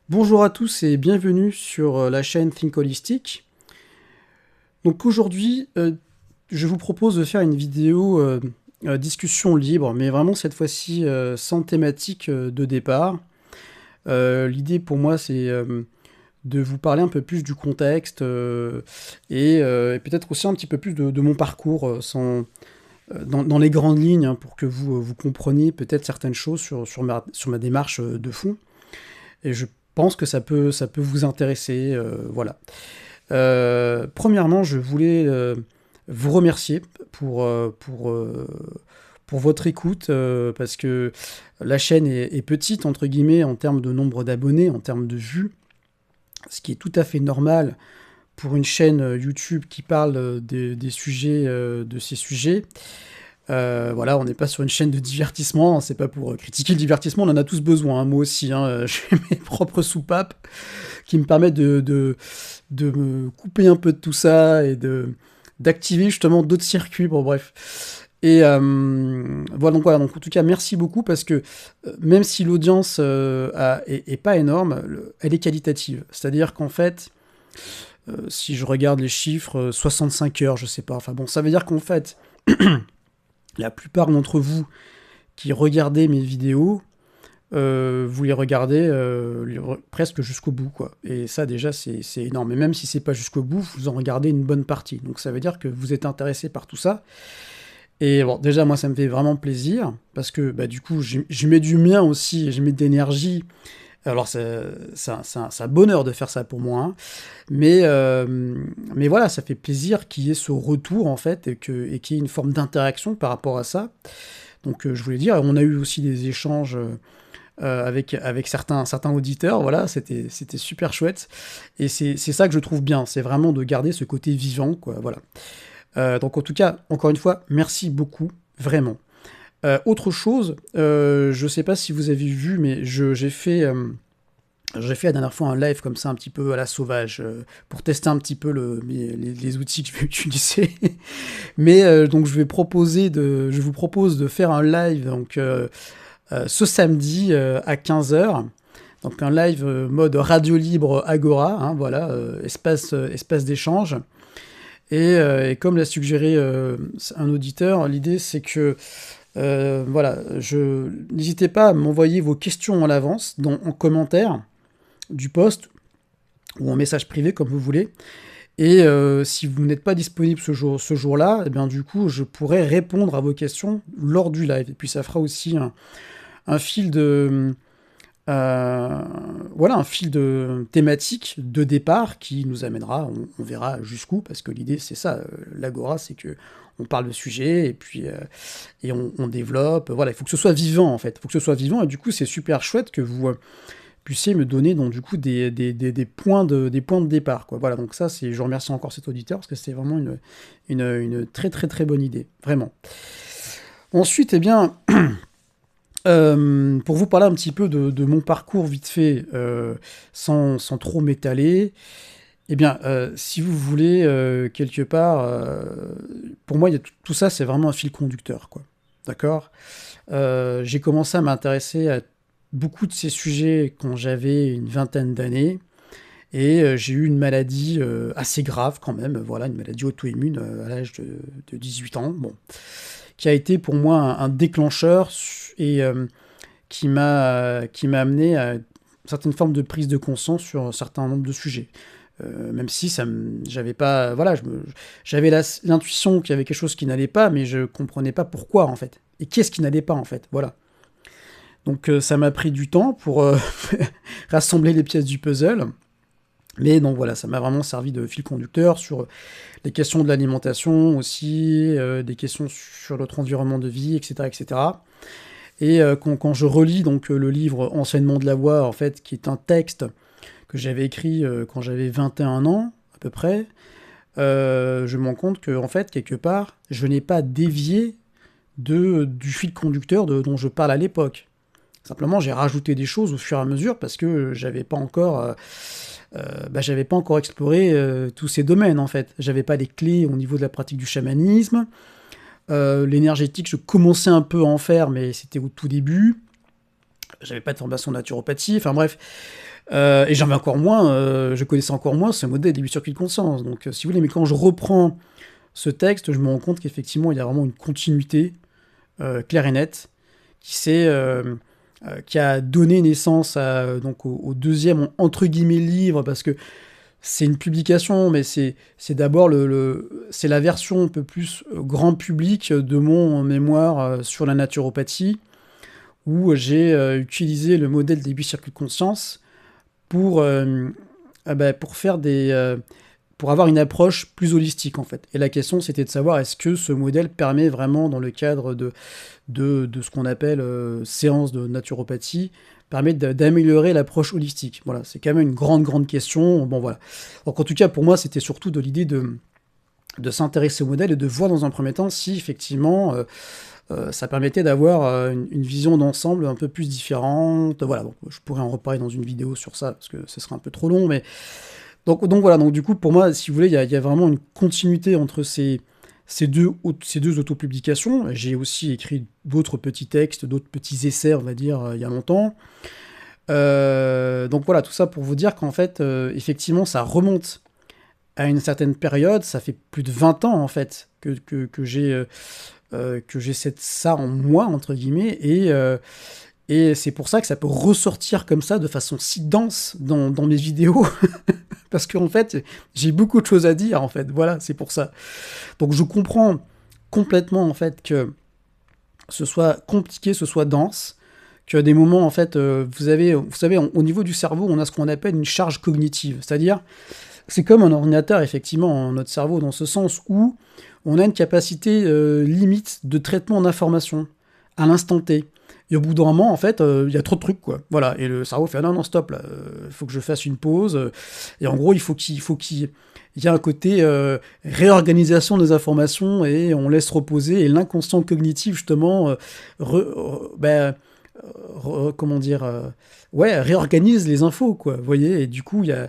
Bonjour à tous et bienvenue sur la chaîne Think Holistic. Donc aujourd'hui, je vous propose de faire une vidéo discussion libre, mais vraiment cette fois-ci sans thématique de départ. L'idée pour moi, c'est de vous parler un peu plus du contexte et peut-être aussi un petit peu plus de mon parcours dans les grandes lignes, hein, pour que vous compreniez peut-être certaines choses sur ma démarche de fond. Et je pense que ça peut vous intéresser, voilà. Premièrement, je voulais vous remercier pour votre écoute, parce que la chaîne est petite, entre guillemets, en termes de nombre d'abonnés, en termes de vues, ce qui est tout à fait normal pour une chaîne YouTube qui parle des sujets, de ces sujets. Voilà, on n'est pas sur une chaîne de divertissement, hein, c'est pas pour critiquer le divertissement, on en a tous besoin, hein, moi aussi, hein, j'ai mes propres soupapes qui me permettent de me couper un peu de tout ça et d'activer justement d'autres circuits, bon bref. Et donc en tout cas merci beaucoup parce que même si l'audience est pas énorme, elle est qualitative. C'est-à-dire qu'en fait, si je regarde les chiffres, 65 heures, je sais pas, enfin bon, ça veut dire qu'en fait, la plupart d'entre vous qui regardez mes vidéos, vous les regardez presque jusqu'au bout, quoi. Et ça, déjà, c'est énorme. Et même si c'est pas jusqu'au bout, vous en regardez une bonne partie. Donc ça veut dire que vous êtes intéressé par tout ça. Et bon, déjà, moi, ça me fait vraiment plaisir, parce que bah, du coup, je mets du mien aussi, je mets de l'énergie. Alors, c'est un bonheur de faire ça pour moi, hein. Mais voilà, ça fait plaisir qu'il y ait ce retour, en fait, et qu'il y ait une forme d'interaction par rapport à ça. Donc, je voulais dire, on a eu aussi des échanges avec certains auditeurs, voilà, c'était super chouette. Et c'est ça que je trouve bien, c'est vraiment de garder ce côté vivant, quoi, voilà. Donc en tout cas, encore une fois, merci beaucoup, vraiment. Autre chose, je sais pas si vous avez vu, mais j'ai fait la dernière fois un live comme ça, un petit peu à la sauvage, pour tester un petit peu les outils que je vais utiliser. Mais donc je vous propose de faire un live donc, ce samedi à 15 heures. Donc un live mode radio libre Agora, hein, voilà, espace d'échange. Et comme l'a suggéré un auditeur, l'idée c'est que voilà, n'hésitez pas à m'envoyer vos questions en avance, en commentaire du post ou en message privé comme vous voulez. Et si vous n'êtes pas disponible ce jour-là, eh bien du coup je pourrai répondre à vos questions lors du live. Et puis ça fera aussi un fil de euh, voilà, un fil de thématique de départ qui nous amènera, on verra jusqu'où, parce que l'idée c'est ça, l'agora, c'est que on parle de sujet et puis et on développe. Voilà, il faut que ce soit vivant en fait, il faut que ce soit vivant et du coup c'est super chouette que vous puissiez me donner donc du coup des points de départ, quoi. Voilà, donc ça c'est, je remercie encore cet auditeur parce que c'est vraiment une très très très bonne idée, vraiment. Ensuite, eh bien, pour vous parler un petit peu de mon parcours vite fait, sans trop m'étaler, eh bien, si vous voulez, quelque part, pour moi, tout ça, c'est vraiment un fil conducteur, quoi. D'accord. J'ai commencé à m'intéresser à beaucoup de ces sujets quand j'avais une vingtaine d'années, et j'ai eu une maladie assez grave quand même, voilà, une maladie auto-immune à l'âge de 18 ans, bon, qui a été pour moi un déclencheur et qui m'a amené à une certaine forme de prise de conscience sur un certain nombre de sujets. Même si j'avais pas, voilà, j'avais l'intuition qu'il y avait quelque chose qui n'allait pas, mais je comprenais pas pourquoi en fait. Et qu'est-ce qui n'allait pas en fait, voilà. Donc ça m'a pris du temps pour rassembler les pièces du puzzle. Mais donc voilà, ça m'a vraiment servi de fil conducteur sur les questions de l'alimentation aussi, des questions sur notre environnement de vie, etc., etc. Et quand je relis donc le livre Enseignement de la voix, en fait, qui est un texte que j'avais écrit quand j'avais 21 ans, à peu près, je me rends compte que, en fait, quelque part, je n'ai pas dévié du fil conducteur dont je parle à l'époque. Simplement, j'ai rajouté des choses au fur et à mesure parce que j'avais pas encore exploré tous ces domaines, en fait. J'avais pas les clés au niveau de la pratique du chamanisme. L'énergétique, je commençais un peu à en faire, mais c'était au tout début. J'avais pas de formation en naturopathie, enfin bref. Et j'en avais encore moins, je connaissais encore moins ce modèle des 8 circuits de conscience. Donc, si vous voulez, mais quand je reprends ce texte, je me rends compte qu'effectivement, il y a vraiment une continuité claire et nette qui a donné naissance donc au deuxième, entre guillemets, livre, parce que c'est une publication, mais c'est d'abord c'est la version un peu plus grand public de mon mémoire sur la naturopathie, où j'ai utilisé le modèle des 8 circuits de conscience pour, pour faire pour avoir une approche plus holistique, en fait. Et la question, c'était de savoir, est-ce que ce modèle permet vraiment, dans le cadre de ce qu'on appelle séance de naturopathie, permet d'améliorer l'approche holistique. Voilà, c'est quand même une grande question. Bon, voilà. Donc, en tout cas, pour moi, c'était surtout de l'idée de s'intéresser au modèle et de voir dans un premier temps si, effectivement, ça permettait d'avoir une vision d'ensemble un peu plus différente. Voilà, donc, je pourrais en reparler dans une vidéo sur ça, parce que ce serait un peu trop long, mais... Donc voilà, donc du coup, pour moi, si vous voulez, il y a vraiment une continuité entre ces deux autopublications. J'ai aussi écrit d'autres petits textes, d'autres petits essais, on va dire, il y a longtemps. Donc voilà, tout ça pour vous dire qu'en fait, effectivement, ça remonte à une certaine période. Ça fait plus de 20 ans, en fait, que j'ai ça en moi, entre guillemets, et c'est pour ça que ça peut ressortir comme ça, de façon si dense dans mes vidéos, parce qu'en fait, j'ai beaucoup de choses à dire, en fait, voilà, c'est pour ça. Donc je comprends complètement, en fait, que ce soit compliqué, ce soit dense, qu'à des moments, en fait, vous savez, au niveau du cerveau, on a ce qu'on appelle une charge cognitive, c'est-à-dire, c'est comme un ordinateur, effectivement, notre cerveau, dans ce sens où on a une capacité limite de traitement d'informations à l'instant T. Et au bout d'un moment, en fait, il y a trop de trucs, quoi. Voilà. Et le cerveau fait non, stop, là. Il faut que je fasse une pause. Et en gros, il faut qu'il y ait un côté réorganisation des informations et on laisse reposer. Et l'inconscient cognitif, justement, comment dire, réorganise les infos, quoi. Vous voyez. Et du coup, il y a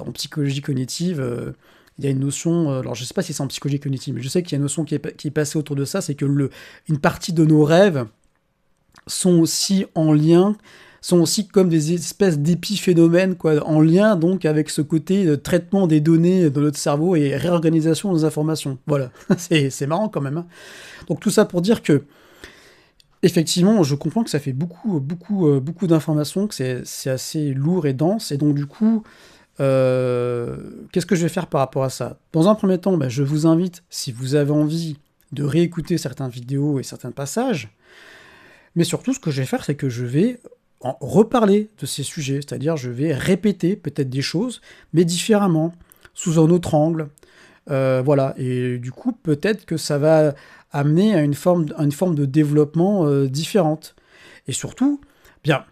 en psychologie cognitive. Il y a une notion, alors je sais pas si c'est en psychologie cognitive, mais je sais qu'il y a une notion qui est passée autour de ça, c'est que une partie de nos rêves sont aussi en lien, sont aussi comme des espèces d'épiphénomènes, quoi, en lien donc avec ce côté de traitement des données de notre cerveau et réorganisation des informations. Voilà, c'est marrant quand même. Hein. Donc tout ça pour dire que, effectivement, je comprends que ça fait beaucoup d'informations, que c'est assez lourd et dense, et donc du coup, qu'est-ce que je vais faire par rapport à ça? Dans un premier temps, je vous invite, si vous avez envie de réécouter certaines vidéos et certains passages, mais surtout, ce que je vais faire, c'est que je vais en reparler de ces sujets, c'est-à-dire je vais répéter peut-être des choses, mais différemment, sous un autre angle. Voilà, et du coup, peut-être que ça va amener à une forme de développement différente. Et surtout, bien,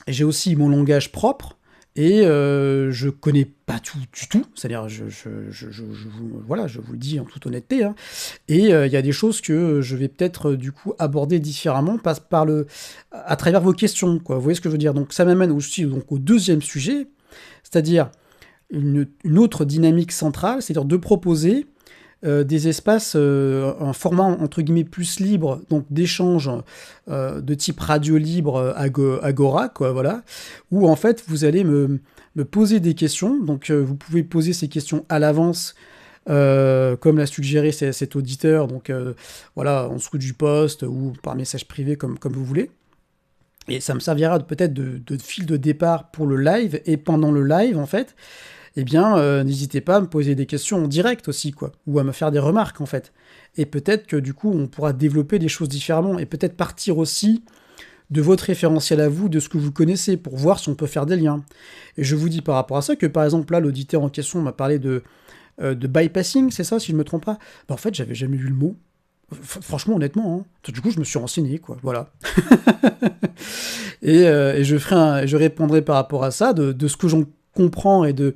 j'ai aussi mon langage propre, et je connais pas tout du tout, c'est-à-dire voilà, je vous le dis en toute honnêteté, hein. Et il y a des choses que je vais peut-être du coup aborder différemment à travers vos questions, quoi. Vous voyez ce que je veux dire? Donc ça m'amène aussi donc au deuxième sujet, c'est-à-dire une autre dynamique centrale, c'est-à-dire de proposer des espaces, un format entre guillemets plus libre, donc d'échange de type radio libre, Agora, quoi, voilà, où en fait vous allez me poser des questions, donc vous pouvez poser ces questions à l'avance, comme l'a suggéré cet auditeur, donc voilà, en dessous du post ou par message privé, comme vous voulez. Et ça me servira peut-être de fil de départ pour le live, et pendant le live, en fait, eh bien, n'hésitez pas à me poser des questions en direct aussi, quoi, ou à me faire des remarques, en fait. Et peut-être que, du coup, on pourra développer des choses différemment, et peut-être partir aussi de votre référentiel à vous, de ce que vous connaissez, pour voir si on peut faire des liens. Et je vous dis par rapport à ça que, par exemple, là, l'auditeur en question m'a parlé de bypassing, c'est ça, si je me trompe pas? En fait, j'avais jamais vu le mot. Franchement, honnêtement, hein. Du coup, je me suis renseigné, quoi, voilà. et je répondrai par rapport à ça, de ce que j'en comprends et des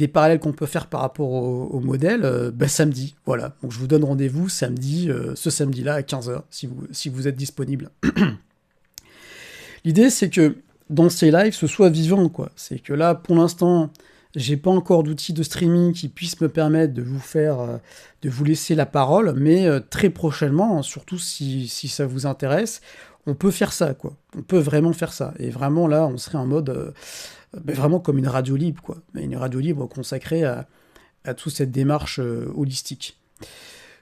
parallèles qu'on peut faire par rapport au modèle, samedi, voilà. Donc je vous donne rendez-vous samedi, ce samedi-là à 15h, si vous êtes disponible. L'idée, c'est que dans ces lives, ce soit vivant, quoi. C'est que là, pour l'instant, j'ai pas encore d'outils de streaming qui puissent me permettre de vous laisser la parole, mais très prochainement, surtout si ça vous intéresse, on peut faire ça, quoi. On peut vraiment faire ça. Et vraiment, là, on serait en mode, vraiment comme une radio libre, quoi. Mais une radio libre consacrée à toute cette démarche holistique.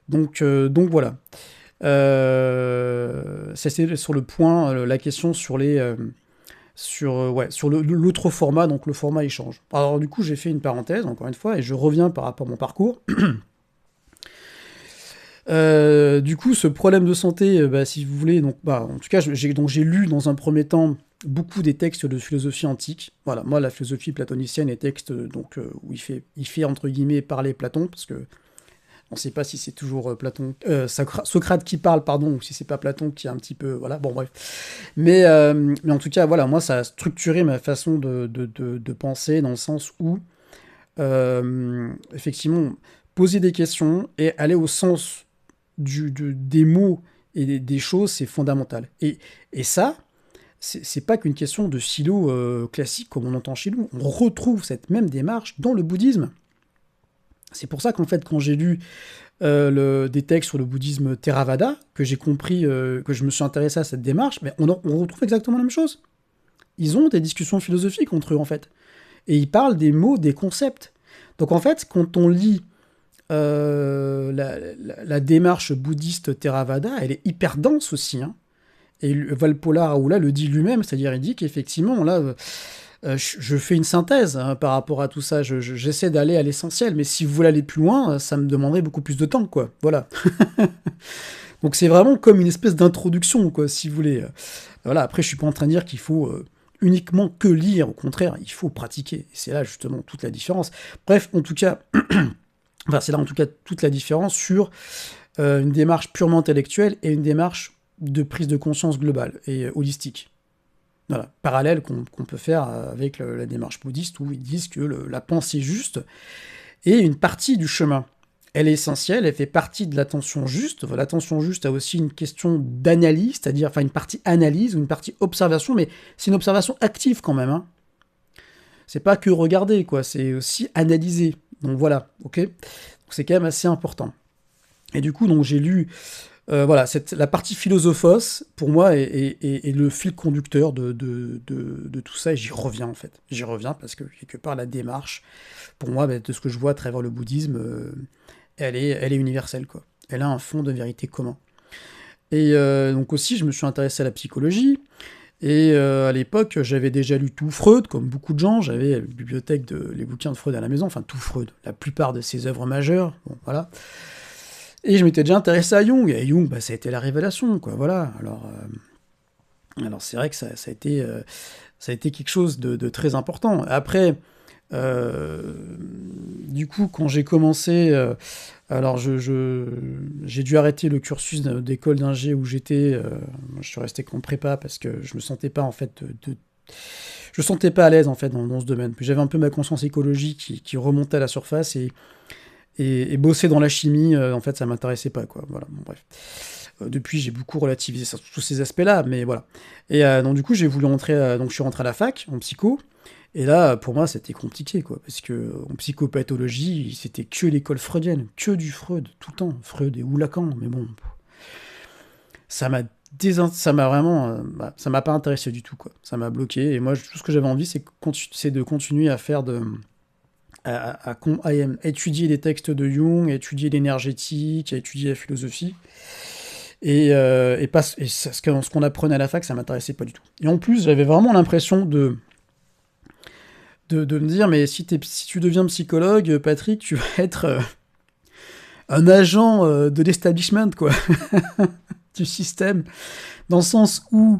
Donc voilà. C'est sur le point, la question sur sur l'autre format, donc le format échange. Alors du coup, j'ai fait une parenthèse, encore une fois, et je reviens par rapport à mon parcours. Du coup, ce problème de santé, si vous voulez, donc, en tout cas, j'ai lu dans un premier temps beaucoup des textes de philosophie antique. Voilà, moi, la philosophie platonicienne, les textes où il fait entre guillemets parler Platon, parce que on ne sait pas si c'est toujours Socrate qui parle, pardon, ou si c'est pas Platon qui est un petit peu, voilà, bon bref. Mais en tout cas, voilà, moi, ça a structuré ma façon de penser dans le sens où, effectivement, poser des questions et aller au sens des mots et des choses, c'est fondamental. Et ça, c'est pas qu'une question de philo classique comme on entend chez nous. On retrouve cette même démarche dans le bouddhisme. C'est pour ça qu'en fait, quand j'ai lu des textes sur le bouddhisme Theravada, que j'ai compris, que je me suis intéressé à cette démarche, mais on retrouve exactement la même chose. Ils ont des discussions philosophiques entre eux, en fait. Et ils parlent des mots, des concepts. Donc en fait, quand on lit la démarche bouddhiste Theravada, elle est hyper dense aussi. Hein. Et Valpola Raoula le dit lui-même, c'est-à-dire il dit qu'effectivement, là, je fais une synthèse par rapport à tout ça, j'essaie d'aller à l'essentiel, mais si vous voulez aller plus loin, ça me demanderait beaucoup plus de temps, quoi. Voilà. Donc c'est vraiment comme une espèce d'introduction, quoi, si vous voulez. Voilà, après, je suis pas en train de dire qu'il faut uniquement que lire, au contraire, il faut pratiquer. Et c'est là, justement, toute la différence. Bref, en tout cas... Enfin, c'est là en tout cas toute la différence sur une démarche purement intellectuelle et une démarche de prise de conscience globale et holistique. Voilà, parallèle qu'on peut faire avec la démarche bouddhiste où ils disent que la pensée juste est une partie du chemin. Elle est essentielle, elle fait partie de l'attention juste. L'attention juste a aussi une question d'analyse, c'est-à-dire une partie analyse ou une partie observation, mais c'est une observation active quand même. Hein. C'est pas que regarder, quoi, c'est aussi analyser. Donc voilà, ok. Donc c'est quand même assez important. Et du coup, donc j'ai lu, voilà, la partie philosophos pour moi est le fil conducteur de tout ça. Et j'y reviens en fait. J'y reviens parce que quelque part la démarche, pour moi, de ce que je vois à travers le bouddhisme, elle est universelle, quoi. Elle a un fond de vérité commun. Et donc aussi, je me suis intéressé à la psychologie. Et à l'époque, j'avais déjà lu tout Freud, comme beaucoup de gens. J'avais la bibliothèque les bouquins de Freud à la maison, enfin tout Freud, la plupart de ses œuvres majeures. Bon, voilà. Et je m'étais déjà intéressé à Jung. Et Jung, ça a été la révélation, quoi. Voilà. Alors c'est vrai que ça a été quelque chose de très important. Après, du coup, quand j'ai commencé, alors j'ai dû arrêter le cursus d'école d'ingé où j'étais. Je suis resté qu'en prépa parce que je me sentais pas en fait je me sentais pas à l'aise en fait dans ce domaine. Puis j'avais un peu ma conscience écologique qui remontait à la surface et bosser dans la chimie, en fait, ça m'intéressait pas, quoi. Voilà, bon, bref. Depuis, j'ai beaucoup relativisé sur tous ces aspects-là, mais voilà. Et donc, du coup, j'ai voulu rentrer, donc je suis rentré à la fac, en psycho, et là, pour moi, c'était compliqué, quoi, parce que en psychopathologie, c'était que l'école freudienne, que du Freud, tout le temps, Freud et ou Lacan, mais bon, ça m'a vraiment, ça m'a pas intéressé du tout, quoi. Ça m'a bloqué, et moi, tout ce que j'avais envie, c'est de continuer à faire à étudier les textes de Jung, à étudier l'énergétique, à étudier la philosophie. Ce qu'on apprenait à la fac, ça m'intéressait pas du tout. Et en plus, j'avais vraiment l'impression de me dire, mais si tu deviens psychologue, Patrick, tu vas être un agent de l'establishment, quoi, du système, dans le sens où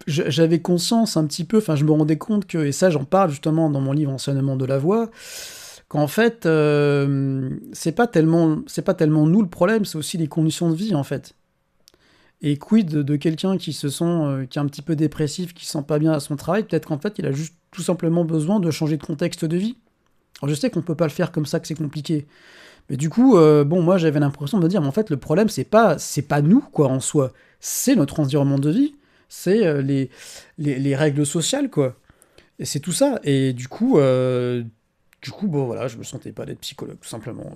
j'avais conscience un petit peu, enfin je me rendais compte que, et ça j'en parle justement dans mon livre Enseignement de la voix, qu'en fait c'est pas tellement nous le problème, c'est aussi les conditions de vie en fait. Et quid de quelqu'un qui est un petit peu dépressif, qui se sent pas bien à son travail, peut-être qu'en fait il a juste tout simplement besoin de changer de contexte de vie. Alors je sais qu'on peut pas le faire comme ça, que c'est compliqué. Mais du coup, moi j'avais l'impression de me dire, mais en fait le problème c'est pas nous quoi en soi, c'est notre environnement de vie, c'est les règles sociales quoi. Et c'est tout ça. Et du coup, bon voilà, je me sentais pas d'être psychologue tout simplement.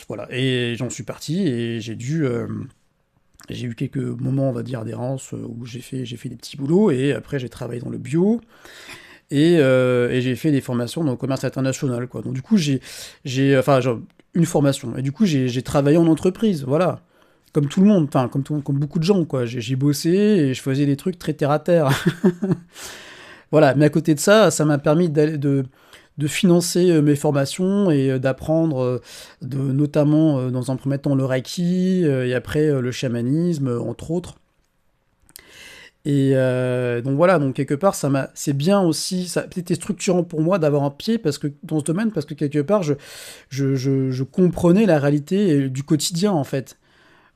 Voilà. Et j'en suis parti et j'ai dû J'ai eu quelques moments, on va dire, d'errance où j'ai fait des petits boulots, et après j'ai travaillé dans le bio, et j'ai fait des formations dans le commerce international, quoi. Donc du coup, enfin, genre, une formation. Et du coup, j'ai travaillé en entreprise, voilà. Comme tout le monde, enfin, comme beaucoup de gens, quoi. J'ai bossé et je faisais des trucs très terre à terre. Voilà. Mais à côté de ça, ça m'a permis de financer mes formations et d'apprendre, notamment dans un premier temps le Reiki, et après le chamanisme, entre autres. Et donc voilà, donc quelque part, c'est bien aussi, ça a été structurant pour moi d'avoir un pied dans ce domaine, parce que quelque part, je comprenais la réalité du quotidien, en fait.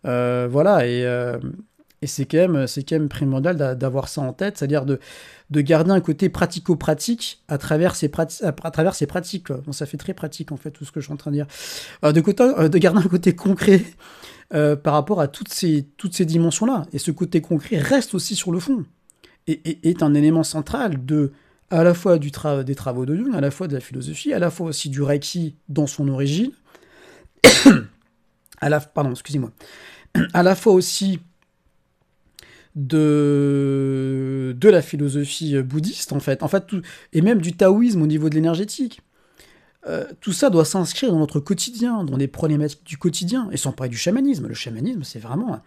Voilà, et c'est quand même primordial d'avoir ça en tête, c'est-à-dire de garder un côté pratico-pratique à travers ces pratiques, quoi. Donc ça fait très pratique, en fait, tout ce que je suis en train de dire. De garder un côté concret par rapport à toutes ces dimensions-là. Et ce côté concret reste aussi sur le fond, et est un élément central à la fois des travaux de Jung, à la fois de la philosophie, à la fois aussi du Reiki dans son origine, pardon, excusez-moi, à la fois aussi de la philosophie bouddhiste, en fait, et même du taoïsme au niveau de l'énergétique. Tout ça doit s'inscrire dans notre quotidien, dans les problématiques du quotidien, et sans parler du chamanisme. Le chamanisme, c'est vraiment,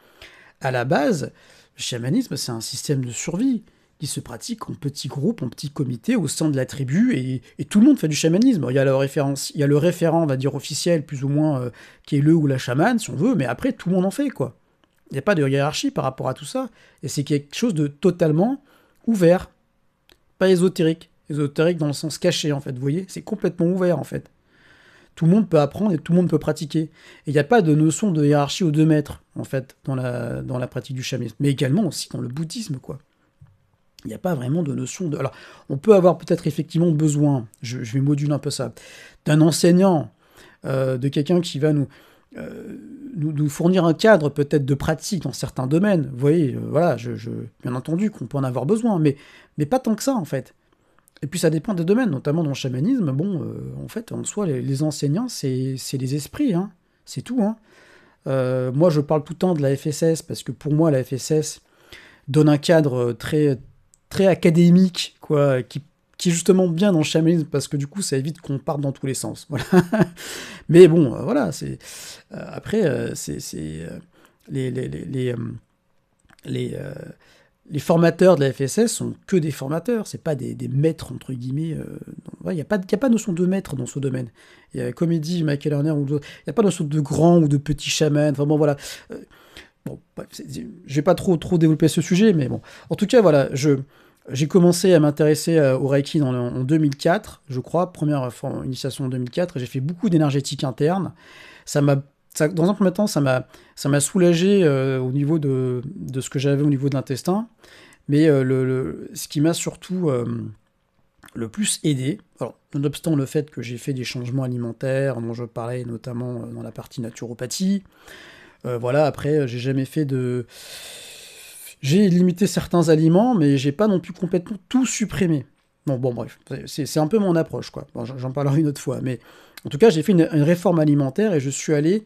à la base, le chamanisme, c'est un système de survie qui se pratique en petits groupes, en petits comités, au sein de la tribu, et tout le monde fait du chamanisme. Il y a le référent, on va dire, officiel, plus ou moins, qui est le ou la chamane, si on veut, mais après, tout le monde en fait, quoi. Il n'y a pas de hiérarchie par rapport à tout ça, et c'est quelque chose de totalement ouvert, pas ésotérique. Ésotérique dans le sens caché, en fait, vous voyez, c'est complètement ouvert, en fait. Tout le monde peut apprendre et tout le monde peut pratiquer. Et il n'y a pas de notion de hiérarchie aux 2 mètres, en fait, dans la pratique du chamanisme, mais également aussi dans le bouddhisme, quoi. Il n'y a pas vraiment de notion de... Alors, on peut avoir peut-être effectivement besoin, je vais moduler un peu ça, d'un enseignant, de quelqu'un qui va nous fournir un cadre peut-être de pratique dans certains domaines. Vous voyez, voilà, bien entendu qu'on peut en avoir besoin, mais pas tant que ça, en fait. Et puis ça dépend des domaines, notamment dans le chamanisme. Bon, en fait, en soi, les enseignants, c'est les esprits, hein. C'est tout, hein. Moi, je parle tout le temps de la FSS, parce que pour moi, la FSS donne un cadre très, très académique, quoi, qui est justement bien dans le chamanisme, parce que du coup, ça évite qu'on parte dans tous les sens. Voilà. Mais bon, voilà, après, les, euh, les formateurs de la FSS sont que des formateurs, c'est pas des maîtres, entre guillemets. Il n'y a pas de notion de maître dans ce domaine. Comme il dit Michael Lerner, il n'y a pas de notion de grand ou de petit chaman. Enfin bon, voilà. Bon, bref, je vais pas trop développer ce sujet, mais bon. En tout cas, voilà, j'ai commencé à m'intéresser au Reiki en 2004, je crois, première initiation en 2004, et j'ai fait beaucoup d'énergétique interne. Dans un premier temps, ça m'a soulagé au niveau de ce que j'avais au niveau de l'intestin, mais ce qui m'a surtout le plus aidé, alors, nonobstant le fait que j'ai fait des changements alimentaires, dont je parlais notamment dans la partie naturopathie, voilà, après, j'ai jamais fait de... J'ai limité certains aliments, mais j'ai pas non plus complètement tout supprimé. Bon, bref, c'est un peu mon approche, quoi. Bon, j'en parlerai une autre fois, mais en tout cas, j'ai fait une réforme alimentaire, et je suis allé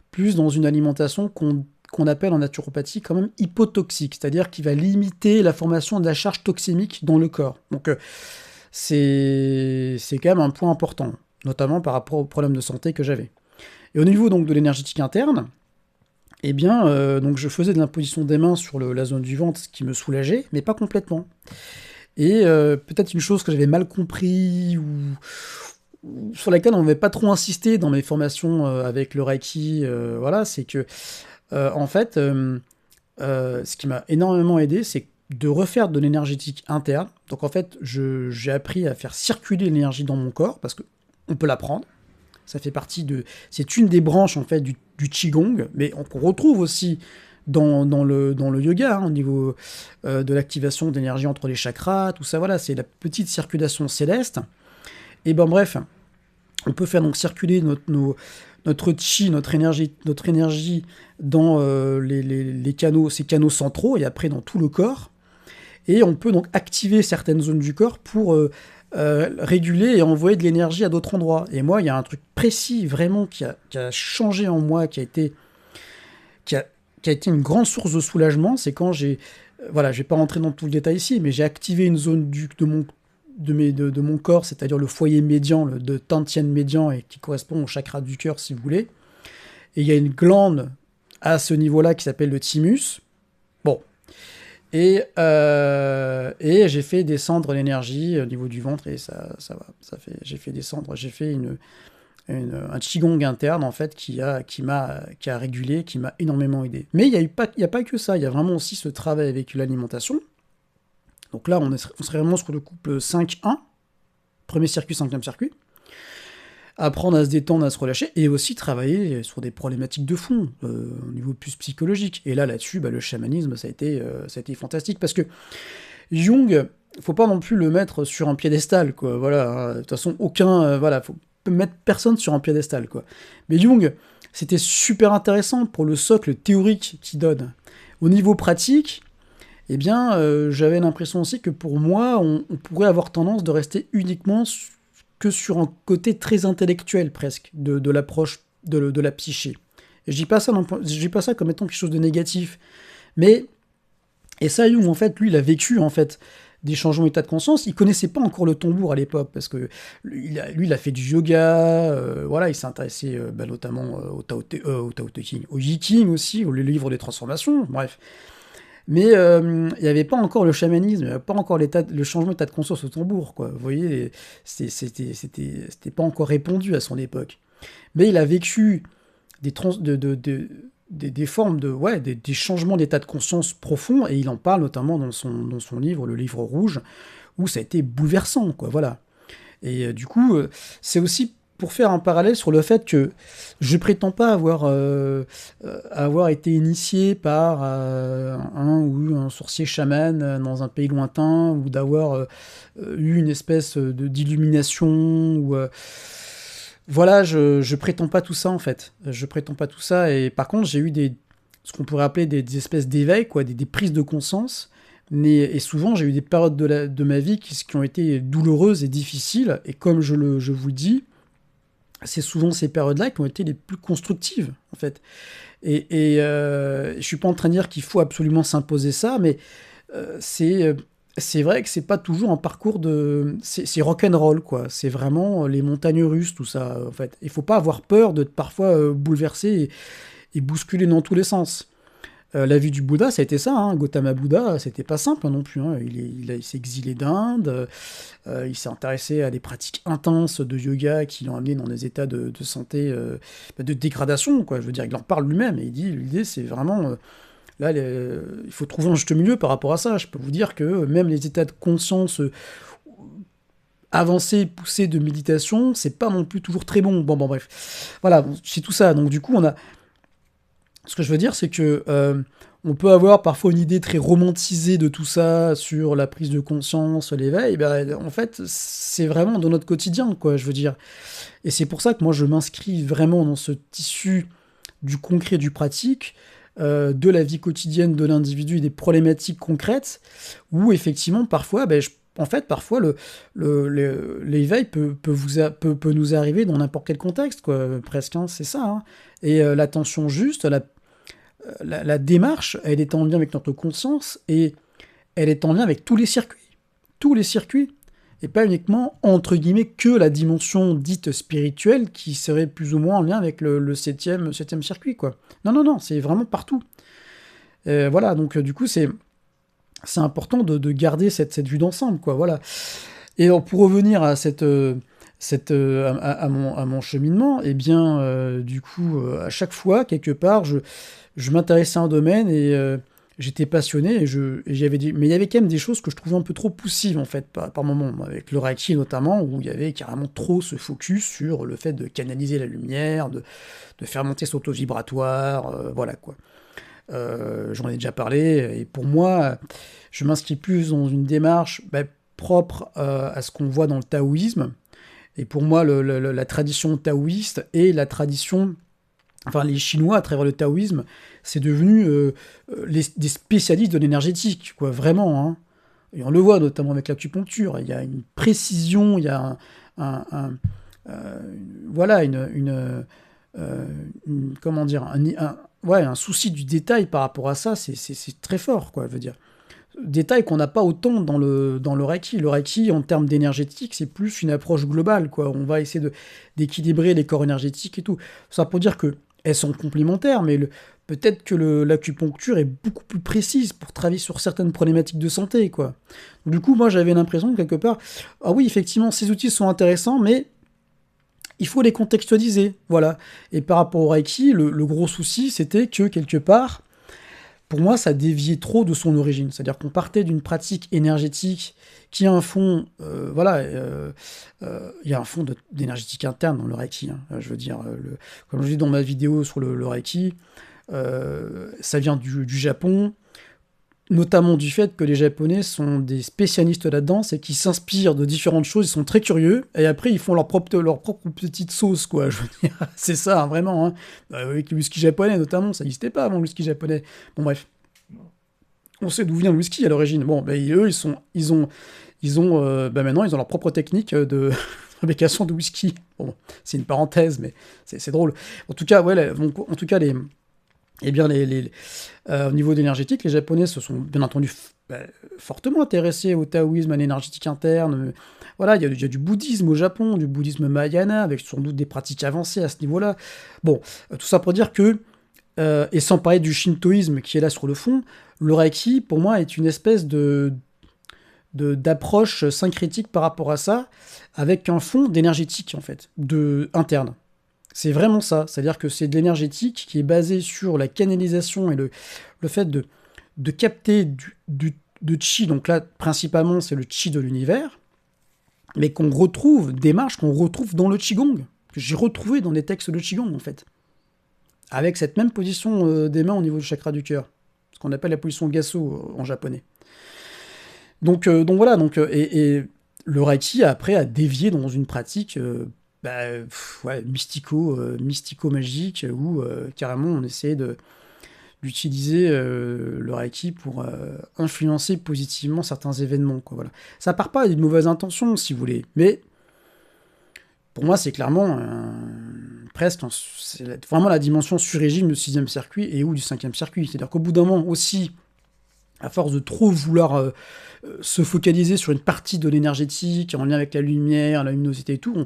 plus dans une alimentation qu'on appelle en naturopathie quand même hypotoxique, c'est-à-dire qui va limiter la formation de la charge toxémique dans le corps. Donc c'est quand même un point important, notamment par rapport aux problèmes de santé que j'avais. Et au niveau donc de l'énergétique interne, eh bien, donc je faisais de l'imposition des mains sur la zone du ventre, ce qui me soulageait, mais pas complètement. Et peut-être une chose que j'avais mal compris, ou sur laquelle on n'avait pas trop insisté dans mes formations avec le Reiki, voilà, c'est que, en fait, ce qui m'a énormément aidé, c'est de refaire de l'énergétique interne. Donc en fait, j'ai appris à faire circuler l'énergie dans mon corps, parce qu'on peut l'apprendre. Ça fait partie c'est une des branches en fait du Qigong, mais on retrouve aussi dans le yoga, hein, au niveau de l'activation d'énergie entre les chakras, tout ça, voilà, c'est la petite circulation céleste. Et ben bref, on peut faire donc circuler notre chi, notre énergie dans les canaux, ces canaux centraux, et après dans tout le corps. Et on peut donc activer certaines zones du corps pour réguler et envoyer de l'énergie à d'autres endroits. Et moi, il y a un truc précis vraiment qui a changé en moi, qui a qui a été une grande source de soulagement, c'est quand voilà, je vais pas rentrer dans tout le détail ici, mais j'ai activé une zone de mon corps, c'est-à-dire le foyer médian, de Tantien médian, et qui correspond au chakra du cœur, si vous voulez. Et il y a une glande à ce niveau-là qui s'appelle le thymus. Bon. Et j'ai fait descendre l'énergie au niveau du ventre, et ça va. J'ai fait descendre, j'ai fait un qigong interne, en fait, qui a régulé, qui m'a énormément aidé. Mais il y a pas que ça, il y a vraiment aussi ce travail avec l'alimentation. Donc là, on serait vraiment sur le couple 5-1, premier circuit, cinquième circuit. Apprendre à se détendre, à se relâcher, et aussi travailler sur des problématiques de fond, au niveau plus psychologique. Et là-dessus, le chamanisme, ça a été fantastique, parce que Jung, faut pas non plus le mettre sur un piédestal, quoi. Voilà, hein. De toute façon, faut mettre personne sur un piédestal, quoi. Mais Jung, c'était super intéressant pour le socle théorique qu'il donne. Au niveau pratique, eh bien, j'avais l'impression aussi que pour moi, on pourrait avoir tendance de rester uniquement que sur un côté très intellectuel, presque, de l'approche de la psyché. Et je dis pas ça comme étant quelque chose de négatif. Mais, et ça, Jung, en fait, lui, il a vécu, en fait, des changements d'état de conscience. Il connaissait pas encore le tambour à l'époque, parce que lui, il a fait du yoga, voilà, il s'est intéressé notamment au Tao Te Ching, au Yi King aussi, au livre des transformations, bref. Mais il n'y avait pas encore le chamanisme, il n'y avait pas encore le changement d'état de conscience au tambour, quoi. Vous voyez, c'était pas encore répandu à son époque. Mais il a vécu des formes des changements d'état de conscience profonds, et il en parle notamment dans son livre, le livre rouge, où ça a été bouleversant, quoi, voilà. Et du coup, c'est aussi pour faire un parallèle sur le fait que je prétends pas avoir été initié par un ou un sorcier chaman dans un pays lointain, ou d'avoir eu une espèce d'illumination, ou voilà, je prétends pas tout ça, en fait. Je prétends pas tout ça, et par contre, j'ai eu ce qu'on pourrait appeler des espèces d'éveil, quoi, des prises de conscience. Et souvent, j'ai eu des périodes de ma vie qui ont été douloureuses et difficiles, et comme je vous le dis, c'est souvent ces périodes-là qui ont été les plus constructives, en fait. Je suis pas en train de dire qu'il faut absolument s'imposer ça, mais c'est vrai que c'est pas toujours un parcours c'est rock'n'roll, quoi. C'est vraiment les montagnes russes, tout ça, en fait. Il faut pas avoir peur de parfois bouleverser et bousculer dans tous les sens. La vie du Bouddha, ça a été ça, hein. Gautama Bouddha, c'était pas simple, hein, non plus, hein. Il s'est exilé d'Inde, il s'est intéressé à des pratiques intenses de yoga qui l'ont amené dans des états de santé, de dégradation, quoi. Je veux dire, il en parle lui-même, et il dit, l'idée, c'est vraiment... là, il faut trouver un juste milieu par rapport à ça. Je peux vous dire que même les états de conscience avancés, poussés de méditation, c'est pas non plus toujours très bon. Bon, bref. Voilà, c'est tout ça. Donc, du coup, ce que je veux dire, c'est que on peut avoir parfois une idée très romantisée de tout ça, sur la prise de conscience, l'éveil. En fait, c'est vraiment dans notre quotidien, quoi, je veux dire. Et c'est pour ça que moi, je m'inscris vraiment dans ce tissu du concret, du pratique, de la vie quotidienne de l'individu et des problématiques concrètes, où effectivement, parfois, parfois, l'éveil peut nous arriver dans n'importe quel contexte, quoi, presque, hein, c'est ça, hein. Et l'attention juste, la démarche, elle est en lien avec notre conscience, et elle est en lien avec tous les circuits, et pas uniquement, entre guillemets, que la dimension dite spirituelle, qui serait plus ou moins en lien avec le septième circuit, quoi. Non, c'est vraiment partout. Voilà, donc du coup, c'est important de garder cette vue d'ensemble, quoi, voilà. Et alors, pour revenir à à mon cheminement, eh bien, du coup, à chaque fois, quelque part, je m'intéressais à un domaine, et j'étais passionné, et j'avais dit, mais il y avait quand même des choses que je trouvais un peu trop poussives, en fait, par moment, avec le Reiki notamment, où il y avait carrément trop ce focus sur le fait de canaliser la lumière, de faire monter son taux vibratoire, voilà, quoi. J'en ai déjà parlé, et pour moi, je m'inscris plus dans une démarche propre à ce qu'on voit dans le taoïsme. Et pour moi, la tradition taoïste et la tradition... Enfin, les Chinois, à travers le taoïsme, c'est devenu des spécialistes de l'énergétique, quoi, vraiment, hein. Et on le voit notamment avec l'acupuncture. Il y a une précision, il y a voilà, comment dire, ouais, un souci du détail par rapport à ça, c'est très fort, quoi, je veux dire. Détail qu'on n'a pas autant dans le Reiki. Le Reiki, en termes d'énergétique, c'est plus une approche globale, quoi. On va essayer d'équilibrer les corps énergétiques et tout. Ça pour dire que elles sont complémentaires, mais peut-être que l'acupuncture est beaucoup plus précise pour travailler sur certaines problématiques de santé, quoi. Du coup, moi, j'avais l'impression, quelque part, ah oui, effectivement, ces outils sont intéressants, mais il faut les contextualiser, voilà. Et par rapport au Reiki, le gros souci, c'était que, quelque part, pour moi, ça déviait trop de son origine. C'est-à-dire qu'on partait d'une pratique énergétique qui a un fond, voilà, il y a un fond d'énergétique interne dans le Reiki, hein. Je veux dire, comme je dis dans ma vidéo sur le Reiki, ça vient du Japon, notamment du fait que les Japonais sont des spécialistes là-dedans, c'est qu'ils s'inspirent de différentes choses, ils sont très curieux, et après ils font leur propre petite sauce, quoi. Je veux dire, c'est ça, hein, vraiment. Hein. Avec le whisky japonais, notamment, ça n'existait pas avant le whisky japonais. Bon, bref. On sait d'où vient le whisky à l'origine. Bon, ben, eux, maintenant, ils ont leur propre technique de fabrication de whisky. Bon, c'est une parenthèse, mais c'est drôle. En tout cas, ouais, en tout cas, eh bien, au niveau d'énergétique, les Japonais se sont bien entendu fortement intéressés au taoïsme, à l'énergétique interne. Voilà, il y a du bouddhisme au Japon, du bouddhisme mahayana, avec sans doute des pratiques avancées à ce niveau-là. Bon, tout ça pour dire que, et sans parler du shintoïsme qui est là sur le fond, le Reiki, pour moi, est une espèce d'approche syncrétique par rapport à ça, avec un fond d'énergétique, en fait, interne. C'est vraiment ça, c'est-à-dire que c'est de l'énergétique qui est basée sur la canalisation et le fait de capter de chi, donc là, principalement, c'est le chi de l'univers, mais démarche qu'on retrouve dans le Qigong, que j'ai retrouvé dans les textes de Qigong, en fait, avec cette même position des mains au niveau du chakra du cœur, ce qu'on appelle la position Gasso en japonais. Donc voilà, et le Reiki, après, a dévié dans une pratique ouais, mystico-magique, où carrément on essaie d'utiliser le Reiki pour influencer positivement certains événements, quoi, voilà. Ça part pas d'une mauvaise intention, si vous voulez, mais pour moi, c'est clairement presque c'est vraiment la dimension sur-régime du 6e circuit et ou du 5e circuit. C'est-à-dire qu'au bout d'un moment aussi, à force de trop vouloir se focaliser sur une partie de l'énergétique en lien avec la lumière, la luminosité et tout,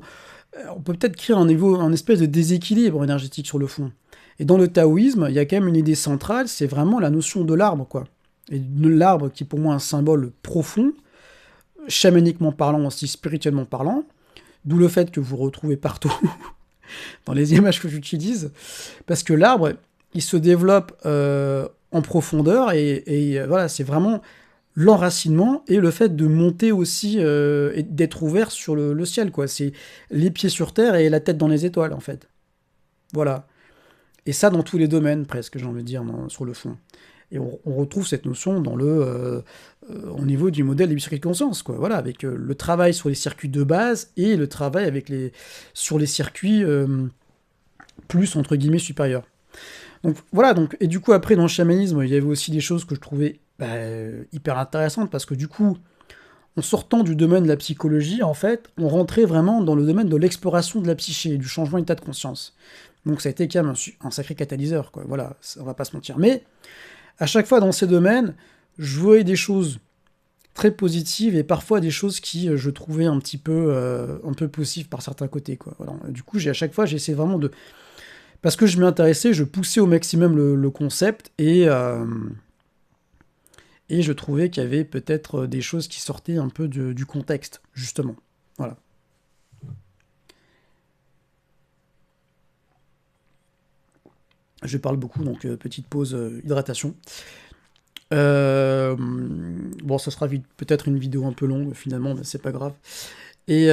on peut peut-être créer un espèce de déséquilibre énergétique sur le fond. Et dans le taoïsme, il y a quand même une idée centrale, c'est vraiment la notion de l'arbre, quoi. Et l'arbre qui est pour moi un symbole profond, chamaniquement parlant aussi, spirituellement parlant, d'où le fait que vous retrouvez partout dans les images que j'utilise, parce que l'arbre, il se développe en profondeur, et voilà, c'est vraiment l'enracinement et le fait de monter aussi et d'être ouvert sur le ciel, quoi. C'est les pieds sur terre et la tête dans les étoiles, en fait. Voilà. Et ça dans tous les domaines, presque, j'ai envie de dire, sur le fond. Et on retrouve cette notion au niveau du modèle des circuits de conscience, quoi. Voilà, avec le travail sur les circuits de base et le travail sur les circuits plus, entre guillemets, supérieurs. Donc voilà, et du coup, après, dans le chamanisme, il y avait aussi des choses que je trouvais hyper intéressantes, parce que du coup, en sortant du domaine de la psychologie, en fait, on rentrait vraiment dans le domaine de l'exploration de la psyché, du changement d'état de conscience. Donc ça a été quand même un sacré catalyseur, quoi. Voilà, on va pas se mentir. Mais à chaque fois dans ces domaines, je voyais des choses très positives et parfois des choses qui je trouvais un peu poussives par certains côtés, quoi. Voilà. Du coup, à chaque fois, j'ai essayé vraiment parce que je m'y intéressais, je poussais au maximum le concept, et je trouvais qu'il y avait peut-être des choses qui sortaient un peu du contexte, justement. Voilà. Je parle beaucoup, donc petite pause hydratation. Bon, ça sera peut-être une vidéo un peu longue, finalement, mais c'est pas grave. Et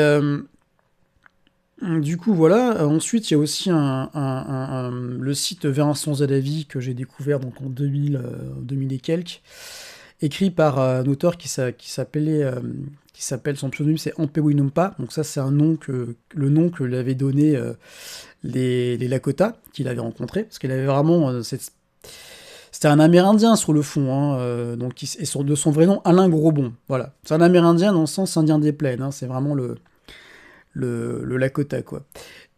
du coup, voilà. Ensuite, il y a aussi le site Vers un sens à la vie que j'ai découvert donc en 2000 et quelques, écrit par un auteur qui s'appelle, son pseudonyme, c'est Ampewin Numpa. Donc ça, c'est le nom que l'avaient donné les Lakota, qu'il avait rencontrés, parce qu'il avait vraiment c'était un Amérindien sur le fond, hein, donc et de son vrai nom, Alain Grosbon. Voilà, c'est un Amérindien dans le sens indien des plaines, hein, c'est vraiment le Lakota, quoi.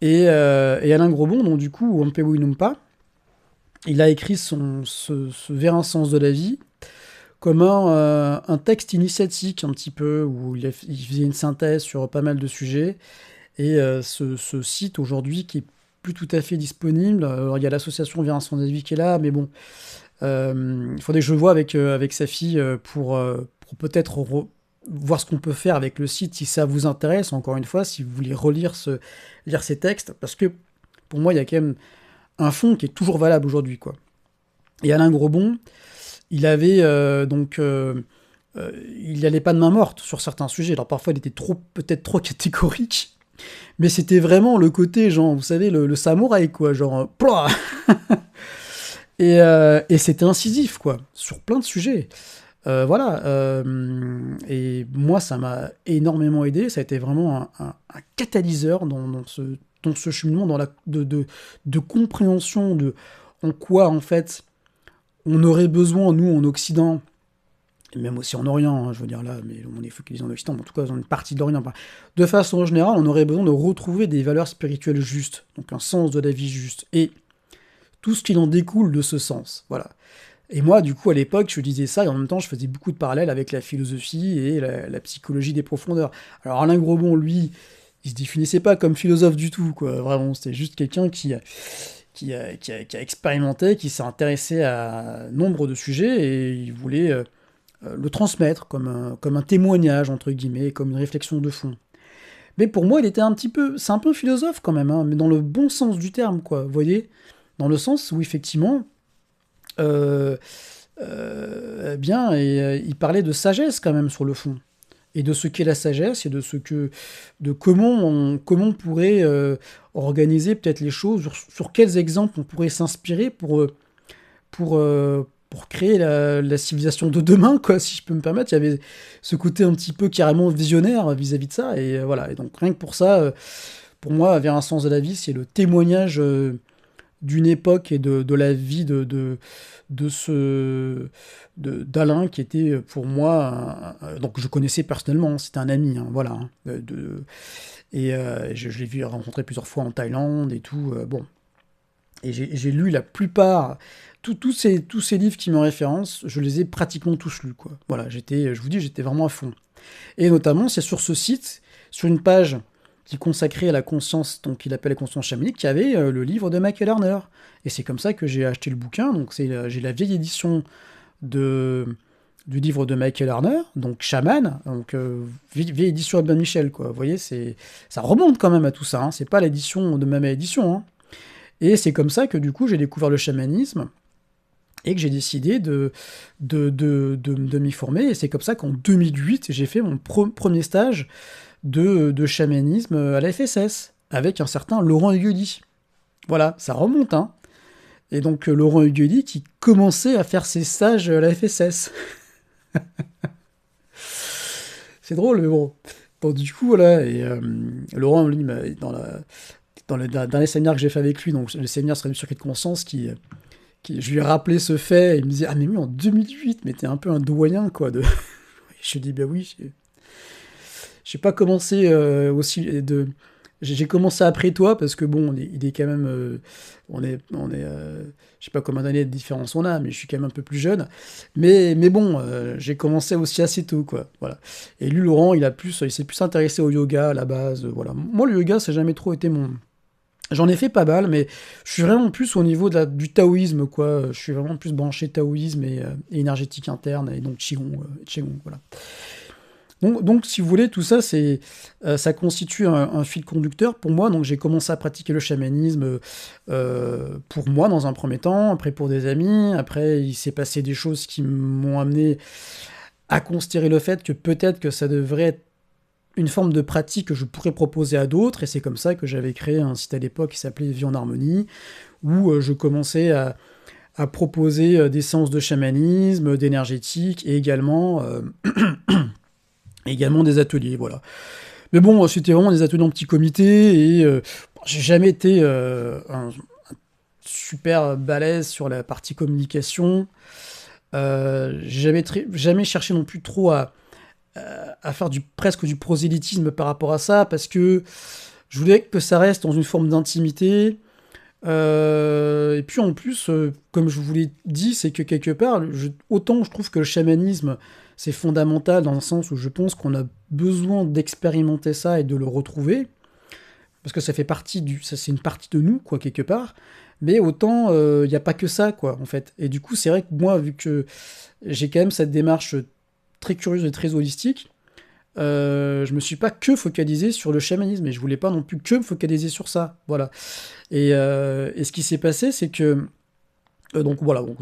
Et Alain Grosbon, donc du coup, Ampewin Numpa, il a écrit ce Vers un sens de la vie comme un texte initiatique un petit peu, où il faisait une synthèse sur pas mal de sujets. Et ce site aujourd'hui qui est plus tout à fait disponible, alors il y a l'association Vers un sens de la vie qui est là, mais bon, il faudrait que je le voie avec sa fille pour peut-être voir ce qu'on peut faire avec le site si ça vous intéresse, encore une fois, si vous voulez lire ces textes, parce que pour moi, il y a quand même un fond qui est toujours valable aujourd'hui, quoi. Et Alain Grobon, il avait il n'allait pas de main morte sur certains sujets. Alors parfois, il était peut-être trop catégorique, mais c'était vraiment le côté, genre, vous savez, le samouraï, quoi, genre, Plah et c'était incisif, quoi, sur plein de sujets. Voilà. Et moi, ça m'a énormément aidé. Ça a été vraiment un catalyseur dans ce cheminement, de compréhension de en quoi, en fait, on aurait besoin, nous, en Occident, et même aussi en Orient, hein, je veux dire là, mais on est focalisé en Occident, mais en tout cas dans une partie de l'Orient. De façon générale, on aurait besoin de retrouver des valeurs spirituelles justes, donc un sens de la vie juste, et tout ce qui en découle de ce sens. Voilà. Et moi, du coup, à l'époque, je disais ça, et en même temps, je faisais beaucoup de parallèles avec la philosophie et la psychologie des profondeurs. Alors Alain Grobon, lui, il se définissait pas comme philosophe du tout, quoi. Vraiment, c'était juste quelqu'un qui a expérimenté, qui s'est intéressé à nombre de sujets, et il voulait le transmettre comme un témoignage, entre guillemets, comme une réflexion de fond. Mais pour moi, c'est un peu philosophe quand même, hein, mais dans le bon sens du terme, quoi. Vous voyez, dans le sens où effectivement, euh, il parlait de sagesse quand même sur le fond, et de ce qu'est la sagesse, et de comment on pourrait organiser peut-être les choses, sur quels exemples on pourrait s'inspirer pour créer la civilisation de demain, quoi, si je peux me permettre. Il y avait ce côté un petit peu carrément visionnaire vis-à-vis de ça, et voilà. Et donc rien que pour ça, pour moi, Vers un sens de la vie, c'est le témoignage d'une époque et de la vie d'Alain, qui était pour moi, donc je connaissais personnellement, c'était un ami, hein, voilà, hein, je l'ai vu rencontrer plusieurs fois en Thaïlande et tout, bon. Et j'ai lu la plupart, tous ces livres qui me référencent, je les ai pratiquement tous lus, quoi. Voilà, je vous dis, j'étais vraiment à fond. Et notamment, c'est sur ce site, sur une page qui est consacrée à la conscience, donc qu'il appelle la conscience chamanique, qu'il y avait le livre de Michael Harner. Et c'est comme ça que j'ai acheté le bouquin. Donc j'ai la vieille édition du livre de Michael Harner, donc Chaman, donc vieille édition Albin Michel, quoi. Vous voyez, ça remonte quand même à tout ça, hein. C'est pas l'édition de ma édition, hein. Et c'est comme ça que du coup j'ai découvert le chamanisme, et que j'ai décidé de m'y former. Et c'est comme ça qu'en 2008, j'ai fait mon premier stage de chamanisme à la FSS, avec un certain Laurent Huguely. Voilà, ça remonte, hein. Et donc Laurent Huguely qui commençait à faire ses stages à la FSS. C'est drôle, mais bon. Bon, du coup, voilà, et Laurent, lui, dans le dernier séminaire que j'ai fait avec lui, donc le séminaire sur le circuit de conscience, je lui ai rappelé ce fait, et il me disait « Ah, mais oui, en 2008, mais t'es un peu un doyen, quoi. » Je lui ai dit « Bah oui, j'ai pas commencé aussi... J'ai commencé après toi, parce que bon, il est quand même... je sais pas combien d'années de différence on a, mais je suis quand même un peu plus jeune. Mais bon, j'ai commencé aussi assez tôt, quoi. Voilà. Et lui, Laurent, il s'est plus intéressé au yoga à la base, voilà. Moi, le yoga, ça n'a jamais trop été mon... J'en ai fait pas mal, mais je suis vraiment plus au niveau du taoïsme, quoi. Je suis vraiment plus branché taoïsme et énergétique interne, et donc Qigong, voilà. Donc, si vous voulez, tout ça, ça constitue un fil conducteur pour moi. Donc, j'ai commencé à pratiquer le chamanisme pour moi dans un premier temps, après pour des amis. Après, il s'est passé des choses qui m'ont amené à considérer le fait que peut-être que ça devrait être une forme de pratique que je pourrais proposer à d'autres. Et c'est comme ça que j'avais créé un site à l'époque qui s'appelait Vie en Harmonie, où je commençais à proposer des séances de chamanisme, d'énergétique, et également des ateliers, voilà. Mais bon, c'était vraiment des ateliers en petit comité, et j'ai jamais été un super balèze sur la partie communication. J'ai jamais cherché non plus trop à faire presque du prosélytisme par rapport à ça, parce que je voulais que ça reste dans une forme d'intimité, Et puis en plus, comme je vous l'ai dit, c'est que quelque part, autant je trouve que le chamanisme, c'est fondamental dans le sens où je pense qu'on a besoin d'expérimenter ça et de le retrouver, parce que ça fait partie ça c'est une partie de nous, quoi, quelque part. Mais autant, il n'y a pas que ça, quoi, en fait. Et du coup, c'est vrai que moi, vu que j'ai quand même cette démarche très curieuse et très holistique, je me suis pas que focalisé sur le chamanisme, et je voulais pas non plus que me focaliser sur ça, voilà. Et ce qui s'est passé, c'est que donc voilà, donc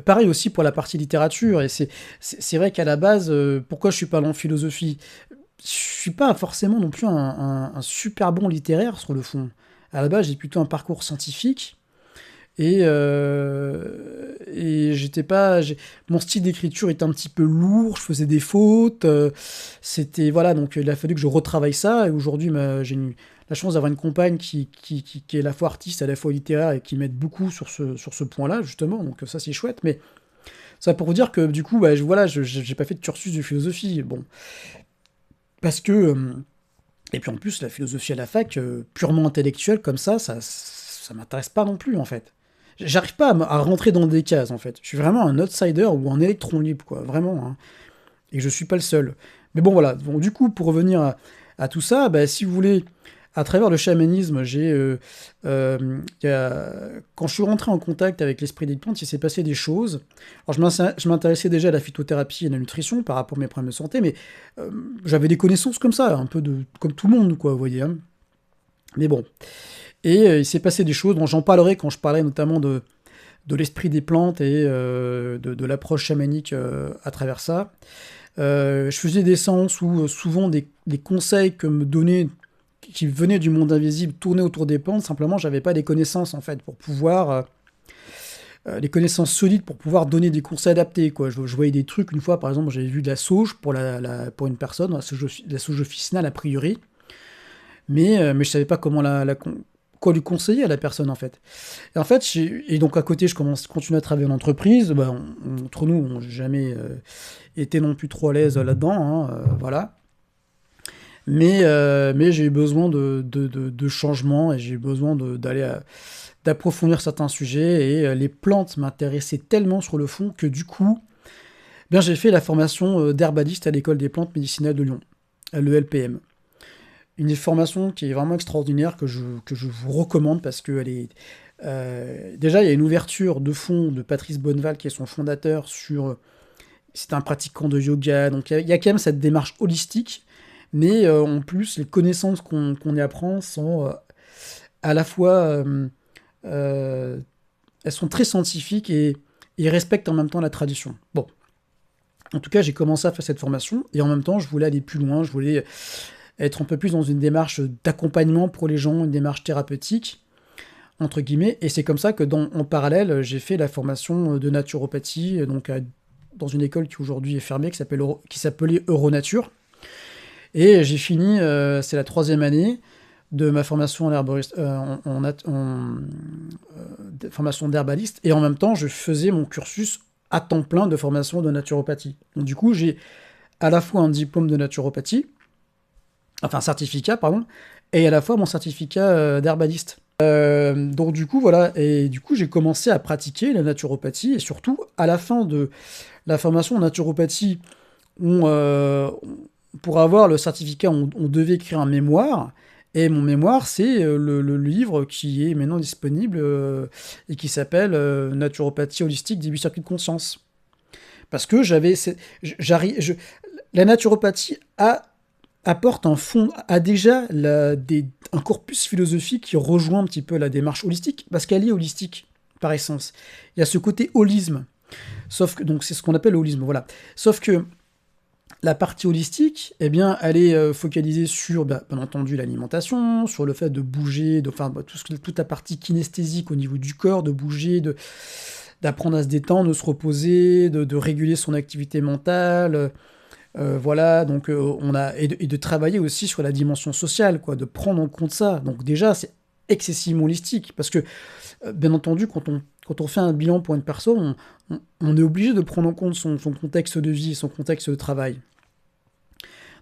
pareil aussi pour la partie littérature, et c'est vrai qu'à la base, pourquoi je suis pas dans philosophie? Je suis pas forcément non plus un super bon littéraire sur le fond. À la base, j'ai plutôt un parcours scientifique, et j'étais pas, mon style d'écriture était un petit peu lourd, je faisais des fautes, c'était voilà, donc il a fallu que je retravaille ça, et aujourd'hui j'ai la chance d'avoir une compagne qui est à la fois artiste, à la fois littéraire, et qui m'aide beaucoup sur ce point-là, justement, donc ça c'est chouette, mais ça pour vous dire que du coup, bah, voilà, j'ai pas fait de cursus de philosophie, bon, parce que, et puis en plus, la philosophie à la fac, purement intellectuelle comme ça m'intéresse pas non plus, en fait. J'arrive pas à rentrer dans des cases, en fait. Je suis vraiment un outsider ou un électron libre, quoi, vraiment, hein. Et je suis pas le seul. Mais bon, voilà. Bon, du coup, pour revenir à tout ça, bah, si vous voulez, à travers le chamanisme, quand je suis rentré en contact avec l'esprit des plantes, il s'est passé des choses. Alors, je m'intéressais déjà à la phytothérapie et à la nutrition par rapport à mes problèmes de santé, mais j'avais des connaissances comme ça, un peu comme tout le monde, quoi, vous voyez, hein. Mais bon. Et il s'est passé des choses dont j'en parlerai quand je parlerai notamment de l'esprit des plantes et de l'approche chamanique à travers ça. Je faisais des séances où souvent des conseils que me donnaient, qui venaient du monde invisible, tournaient autour des plantes. Simplement, j'avais pas les connaissances en fait pour pouvoir les connaissances solides pour pouvoir donner des conseils adaptés, quoi. Je voyais des trucs une fois, par exemple, j'avais vu de la sauge pour pour une personne, la sauge officinale a priori, mais je savais pas comment quoi lui conseiller à la personne en fait. Et en fait, et donc à côté, je continue à travailler en entreprise. Bah, entre nous, on n'a jamais été non plus trop à l'aise là-dedans, hein, voilà. Mais j'ai eu besoin de changements, et j'ai eu besoin d'approfondir certains sujets, et les plantes m'intéressaient tellement sur le fond que du coup, bien, j'ai fait la formation d'herbaliste à l'école des plantes médicinales de Lyon, à l'ELPM. Une formation qui est vraiment extraordinaire, que je vous recommande, parce que déjà, il y a une ouverture de fond de Patrice Bonneval, qui est son fondateur, c'est un pratiquant de yoga, donc il y a quand même cette démarche holistique, mais en plus, les connaissances qu'on y apprend sont à la fois, euh, elles sont très scientifiques, et respectent en même temps la tradition. Bon, en tout cas, j'ai commencé à faire cette formation, et en même temps, je voulais aller plus loin, je voulais être un peu plus dans une démarche d'accompagnement pour les gens, une démarche thérapeutique, entre guillemets, et c'est comme ça que en parallèle, j'ai fait la formation de naturopathie, donc dans une école qui aujourd'hui est fermée, qui s'appelait Euronature, et j'ai fini, c'est la 3e année de ma formation en herboriste, formation d'herbaliste, et en même temps, je faisais mon cursus à temps plein de formation de naturopathie. Donc du coup, j'ai à la fois un diplôme de naturopathie, enfin certificat, pardon, et à la fois mon certificat d'herbaliste. Donc du coup, voilà, et du coup, j'ai commencé à pratiquer la naturopathie, et surtout, à la fin de la formation en naturopathie, pour avoir le certificat, on devait écrire un mémoire, et mon mémoire, c'est le livre qui est maintenant disponible, et qui s'appelle Naturopathie holistique, 18 circuits de conscience. Parce que la naturopathie apporte a déjà un corpus philosophique qui rejoint un petit peu la démarche holistique, parce qu'elle est holistique par essence. Il y a ce côté holisme, sauf que, donc c'est ce qu'on appelle le holisme, voilà. Sauf que la partie holistique, eh bien, elle est focalisée sur, bien entendu, l'alimentation, sur le fait de bouger, toute la partie kinesthésique au niveau du corps, de bouger, d'apprendre à se détendre, de se reposer, de réguler son activité mentale. Voilà, donc et de travailler aussi sur la dimension sociale, quoi, de prendre en compte ça. Donc déjà, c'est excessivement holistique, parce que, bien entendu, quand on fait un bilan pour une personne, on est obligé de prendre en compte son contexte de vie, son contexte de travail.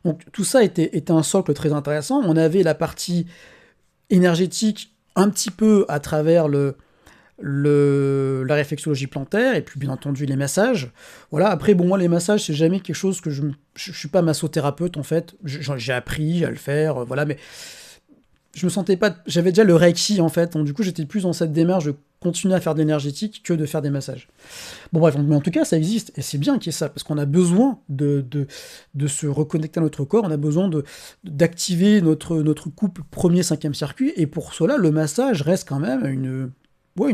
Donc tout ça était un socle très intéressant. On avait la partie énergétique un petit peu à travers la réflexologie plantaire, et puis bien entendu les massages. Voilà, après, bon, moi, les massages, c'est jamais quelque chose que je suis pas massothérapeute, en fait. J'ai appris à le faire, voilà, mais je me sentais pas. J'avais déjà le Reiki, en fait, donc du coup, j'étais plus dans cette démarche de continuer à faire de l'énergétique que de faire des massages. Bon, bref, mais en tout cas, ça existe, et c'est bien qu'il y ait ça, parce qu'on a besoin de se reconnecter à notre corps, on a besoin d'activer notre couple premier, cinquième circuit, et pour cela, le massage reste quand même une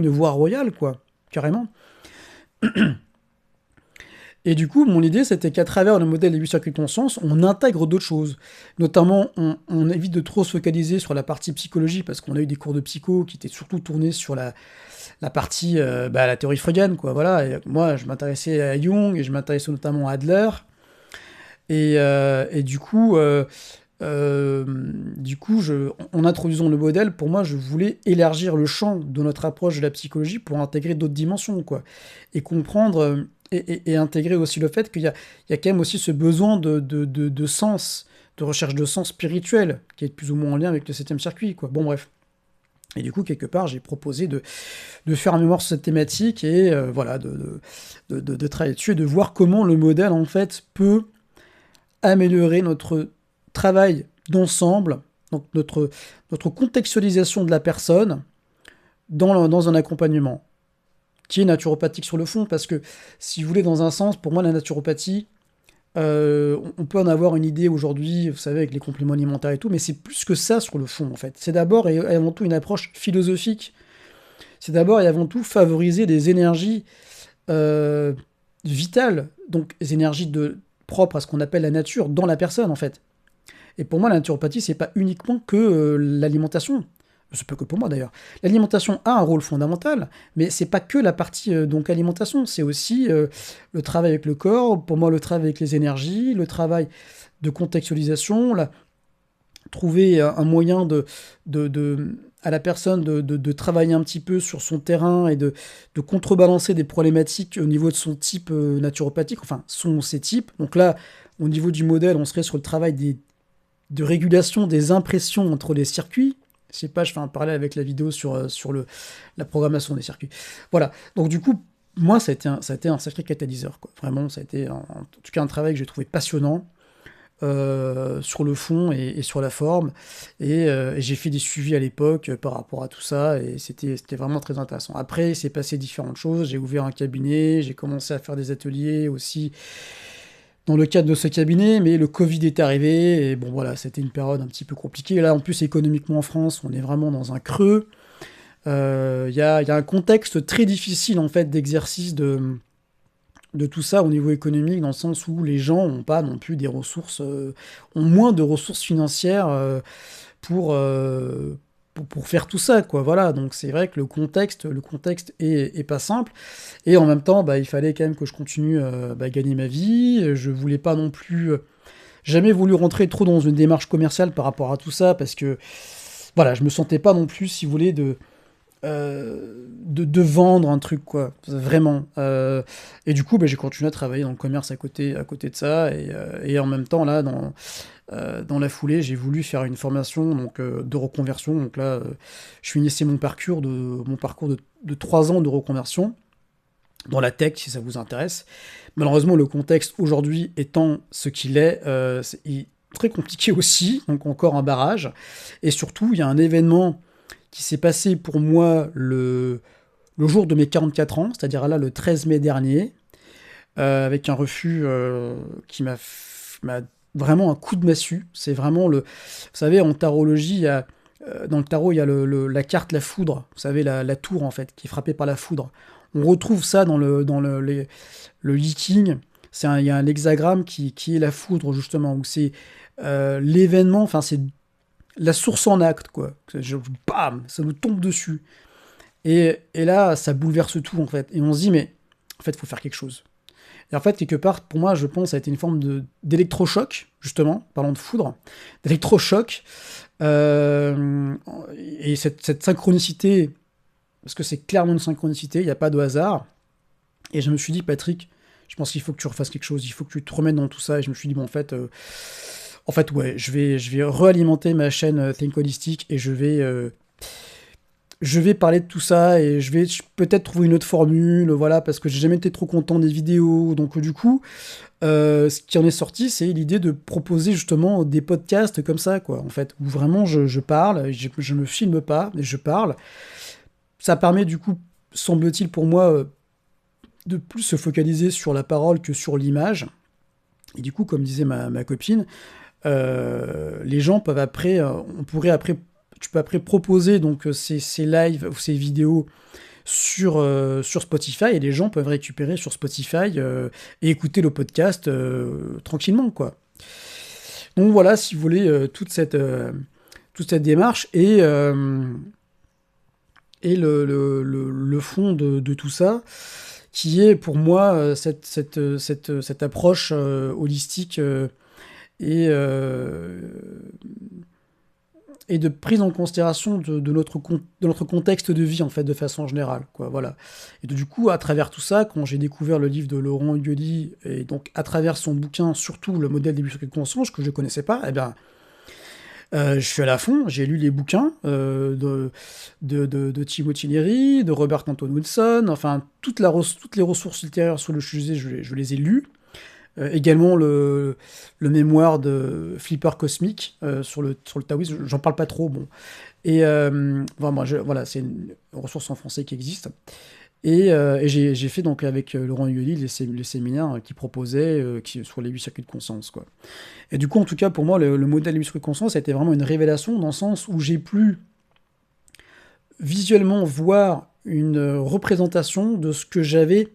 voie royale, quoi, carrément. Et du coup, mon idée, c'était qu'à travers le modèle des 8 circuits de conscience, on intègre d'autres choses. Notamment, on évite de trop se focaliser sur la partie psychologie, parce qu'on a eu des cours de psycho qui étaient surtout tournés sur la partie, la théorie freudienne, quoi, voilà. Et moi, je m'intéressais à Jung, et je m'intéressais notamment à Adler. Et du coup, en introduisant le modèle, pour moi, je voulais élargir le champ de notre approche de la psychologie pour intégrer d'autres dimensions, quoi. Et comprendre, et intégrer aussi le fait qu'il y a quand même aussi ce besoin de sens, de recherche de sens spirituel, qui est plus ou moins en lien avec le 7e circuit, quoi. Bon, bref. Et du coup, quelque part, j'ai proposé de faire un mémoire sur cette thématique, et voilà, de travailler dessus, et de voir comment le modèle, en fait, peut améliorer notre travail d'ensemble, donc notre contextualisation de la personne dans un accompagnement, qui est naturopathique sur le fond, parce que, si vous voulez, dans un sens, pour moi, la naturopathie, on peut en avoir une idée aujourd'hui, vous savez, avec les compléments alimentaires et tout, mais c'est plus que ça sur le fond, en fait. C'est d'abord et avant tout une approche philosophique. C'est d'abord et avant tout favoriser des énergies vitales, donc les énergies propres à ce qu'on appelle la nature, dans la personne, en fait. Et pour moi, la naturopathie, c'est pas uniquement que l'alimentation. C'est pas que pour moi, d'ailleurs. L'alimentation a un rôle fondamental, mais c'est pas que la partie donc alimentation, c'est aussi le travail avec le corps, pour moi, le travail avec les énergies, le travail de contextualisation, trouver un moyen à la personne de travailler un petit peu sur son terrain, et de contrebalancer des problématiques au niveau de son type naturopathique, enfin, ses types. Donc là, au niveau du modèle, on serait sur le travail de régulation des impressions entre les circuits. Je sais pas, je fais un parallèle avec la vidéo sur la programmation des circuits. Voilà. Donc du coup, moi, ça a été un sacré catalyseur, quoi. Vraiment, ça a été en tout cas un travail que j'ai trouvé passionnant sur le fond et sur la forme. Et j'ai fait des suivis à l'époque par rapport à tout ça, et c'était vraiment très intéressant. Après, il s'est passé différentes choses. J'ai ouvert un cabinet, j'ai commencé à faire des ateliers aussi dans le cadre de ce cabinet, mais le Covid est arrivé, et bon voilà, c'était une période un petit peu compliquée. Là, en plus, économiquement en France, on est vraiment dans un creux. Il y a un contexte très difficile, en fait, d'exercice de tout ça au niveau économique, dans le sens où les gens n'ont pas non plus des ressources, ont moins de ressources financières pour, pour faire tout ça, quoi. Voilà, donc c'est vrai que le contexte est pas simple, et en même temps, il fallait quand même que je continue à gagner ma vie. Je voulais pas non plus, jamais voulu rentrer trop dans une démarche commerciale par rapport à tout ça, parce que, voilà, je me sentais pas non plus, si vous voulez, de vendre un truc, quoi, vraiment. Et du coup, j'ai continué à travailler dans le commerce à côté de ça, et en même temps, là, dans la foulée, j'ai voulu faire une formation donc, de reconversion. Donc là, je finissais mon parcours de 3 ans de reconversion dans la tech, si ça vous intéresse. Malheureusement, le contexte aujourd'hui étant ce qu'il est, c'est très compliqué aussi, donc encore un barrage. Et surtout, il y a un événement qui s'est passé pour moi le jour de mes 44 ans, c'est-à-dire là le 13 mai dernier, avec un refus qui m'a vraiment un coup de massue. C'est vraiment vous savez, en tarologie, dans le tarot, il y a la carte la foudre, vous savez, la tour, en fait, qui est frappée par la foudre. On retrouve ça dans le Yiking. Il y a un hexagramme qui est la foudre, justement, où c'est l'événement, enfin c'est la source en acte, quoi. Bam, ça nous tombe dessus. Et là, ça bouleverse tout, en fait. Et on se dit, mais en fait, il faut faire quelque chose. Et en fait, quelque part, pour moi, je pense, ça a été une forme d'électrochoc, justement, parlant de foudre, d'électrochoc. Et cette synchronicité, parce que c'est clairement une synchronicité, il n'y a pas de hasard. Et je me suis dit, Patrick, je pense qu'il faut que tu refasses quelque chose, il faut que tu te remettes dans tout ça. Et je me suis dit, bon, en fait, ouais, je vais réalimenter ma chaîne Think Holistic, et je vais je vais parler de tout ça et je vais peut-être trouver une autre formule, voilà, parce que j'ai jamais été trop content des vidéos. Donc du coup, ce qui en est sorti, c'est l'idée de proposer justement des podcasts comme ça, quoi, en fait, où vraiment je parle, je me filme pas, mais je parle. Ça permet du coup, semble-t-il pour moi, de plus se focaliser sur la parole que sur l'image. Et du coup, comme disait ma copine, les gens peuvent après, tu peux après proposer donc ces lives ou ces vidéos sur Spotify et les gens peuvent récupérer sur Spotify et écouter le podcast tranquillement, quoi. Donc voilà, si vous voulez, toute cette démarche et le fond de tout ça, qui est pour moi cette approche holistique et, euh, et de prise en considération de notre contexte de vie, en fait, de façon générale, quoi, voilà. Et du coup, à travers tout ça, quand j'ai découvert le livre de Laurent Huguely, et donc à travers son bouquin, surtout le modèle des circuits de conscience, que je ne connaissais pas, eh bien, je suis allé à fond, j'ai lu les bouquins de Timothy Leary, de Robert Anton Wilson, enfin, toutes les ressources littéraires sur le sujet, je les ai lues. Également le mémoire de Flipper Cosmic sur le taoïsme, j'en parle pas trop, bon. Et voilà, c'est une ressource en français qui existe. Et j'ai fait donc avec Laurent Huguely les séminaires qui proposaient sur les 8 circuits de conscience, quoi. Et du coup, en tout cas, pour moi, le modèle des 8 circuits de conscience a été vraiment une révélation dans le sens où j'ai pu visuellement voir une représentation de ce que j'avais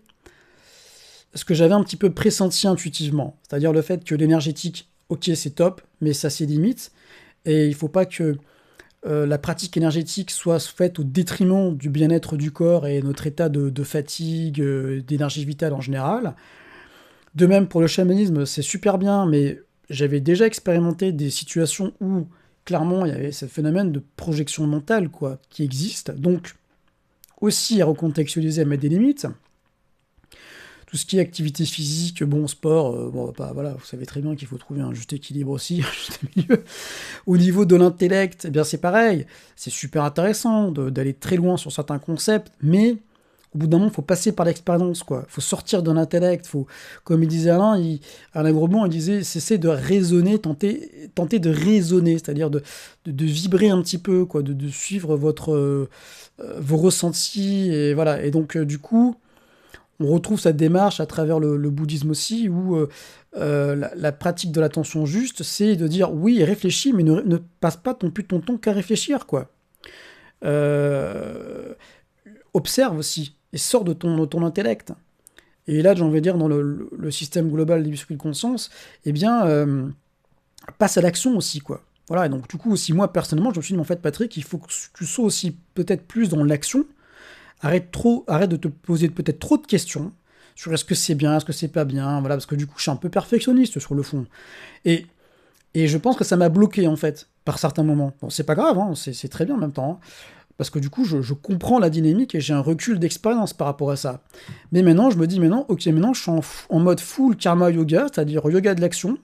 un petit peu pressenti intuitivement. C'est-à-dire le fait que l'énergétique, ok, c'est top, mais ça a ses limites. Et il ne faut pas que la pratique énergétique soit faite au détriment du bien-être du corps et notre état de fatigue, d'énergie vitale en général. De même, pour le chamanisme, c'est super bien, mais j'avais déjà expérimenté des situations où, clairement, il y avait ce phénomène de projection mentale, quoi, qui existe. Donc, aussi à recontextualiser, à mettre des limites. Tout ce qui est activité physique, bon, sport, bon, bah, voilà, vous savez très bien qu'il faut trouver un juste équilibre aussi, un juste milieu. Au niveau de l'intellect, eh bien c'est pareil, c'est super intéressant d'aller très loin sur certains concepts, mais au bout d'un moment, il faut passer par l'expérience, quoi. Il faut sortir de l'intellect, faut, comme il disait Alain Grobon, il disait, cessez de raisonner, tenter de raisonner, c'est-à-dire de vibrer un petit peu, quoi, de suivre vos ressentis, et voilà. Et donc, du coup, on retrouve cette démarche à travers le bouddhisme aussi, où la pratique de l'attention juste, c'est de dire oui, réfléchis, mais ne passe pas ton temps qu'à réfléchir, quoi. Euh, Observe aussi, et sors de ton intellect. Et là, j'ai envie de dire, dans le système global des circuits de conscience, eh bien, passe à l'action aussi, quoi. Voilà, et donc du coup, aussi moi, personnellement, je me suis dit, en fait, Patrick, il faut que tu sois aussi peut-être plus dans l'action. Arrête de te poser peut-être trop de questions sur est-ce que c'est bien, est-ce que c'est pas bien, voilà, parce que du coup, je suis un peu perfectionniste sur le fond. Et, et je pense que ça m'a bloqué, en fait, par certains moments. Bon, c'est pas grave, hein, c'est très bien en même temps, hein, parce que du coup, je comprends la dynamique et j'ai un recul d'expérience par rapport à ça. Mais maintenant, je me dis, maintenant, ok, maintenant, je suis en mode full karma yoga, c'est-à-dire yoga de l'action,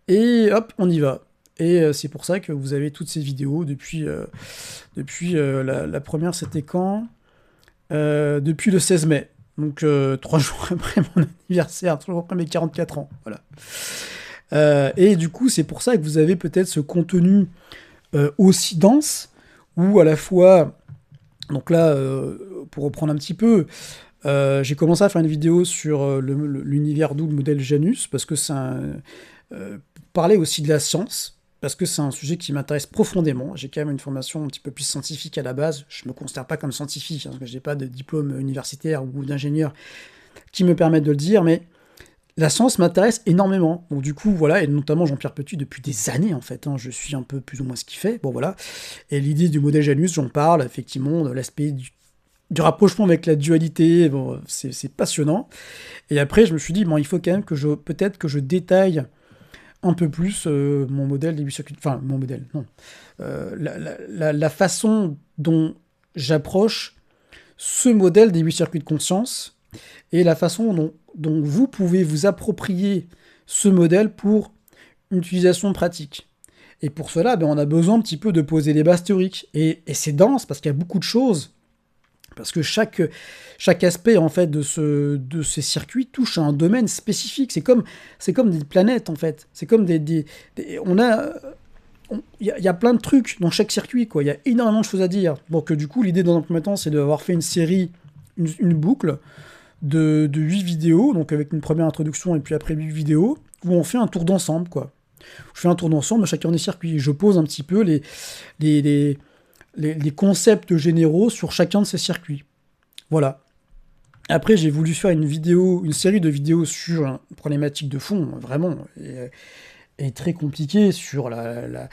et hop, on y va. Et c'est pour ça que vous avez toutes ces vidéos depuis la première, c'était quand depuis le 16 mai. Donc 3 jours après mon anniversaire, 3 jours après mes 44 ans. Voilà. Et du coup, c'est pour ça que vous avez peut-être ce contenu aussi dense, où à la fois, donc là, pour reprendre un petit peu, j'ai commencé à faire une vidéo sur l'univers d'où le modèle Janus, parce que c'est parler aussi de la science, parce que c'est un sujet qui m'intéresse profondément. J'ai quand même une formation un petit peu plus scientifique à la base. Je ne me considère pas comme scientifique, hein, parce que je n'ai pas de diplôme universitaire ou d'ingénieur qui me permettent de le dire, mais la science m'intéresse énormément. Donc du coup, voilà, et notamment Jean-Pierre Petit depuis des années, en fait. Hein, je suis un peu plus ou moins ce qu'il fait. Bon, voilà. Et l'idée du modèle Janus, j'en parle, effectivement, de l'aspect du rapprochement avec la dualité. Bon, c'est passionnant. Et après, je me suis dit, bon, il faut quand même peut-être que je détaille un peu plus mon modèle des 8 circuits... Enfin, mon modèle, non. La façon dont j'approche ce modèle des 8 circuits de conscience et la façon dont vous pouvez vous approprier ce modèle pour une utilisation pratique. Et pour cela, ben, on a besoin un petit peu de poser les bases théoriques. Et c'est dense parce qu'il y a beaucoup de choses. Parce que chaque aspect en fait de ces circuits touche à un domaine spécifique. C'est comme des planètes en fait. C'est comme il y a plein de trucs dans chaque circuit, quoi. Il y a énormément de choses à dire. Donc du coup, l'idée dans un premier temps, c'est d'avoir fait une série, une boucle de 8 vidéos, donc avec une première introduction et puis après 8 vidéos, où on fait un tour d'ensemble, quoi. Je fais un tour d'ensemble de chacun des circuits. Je pose un petit peu les concepts généraux sur chacun de ces circuits. Voilà. Après, j'ai voulu faire une série de vidéos sur une problématique de fond, vraiment, et très compliquée, sur ce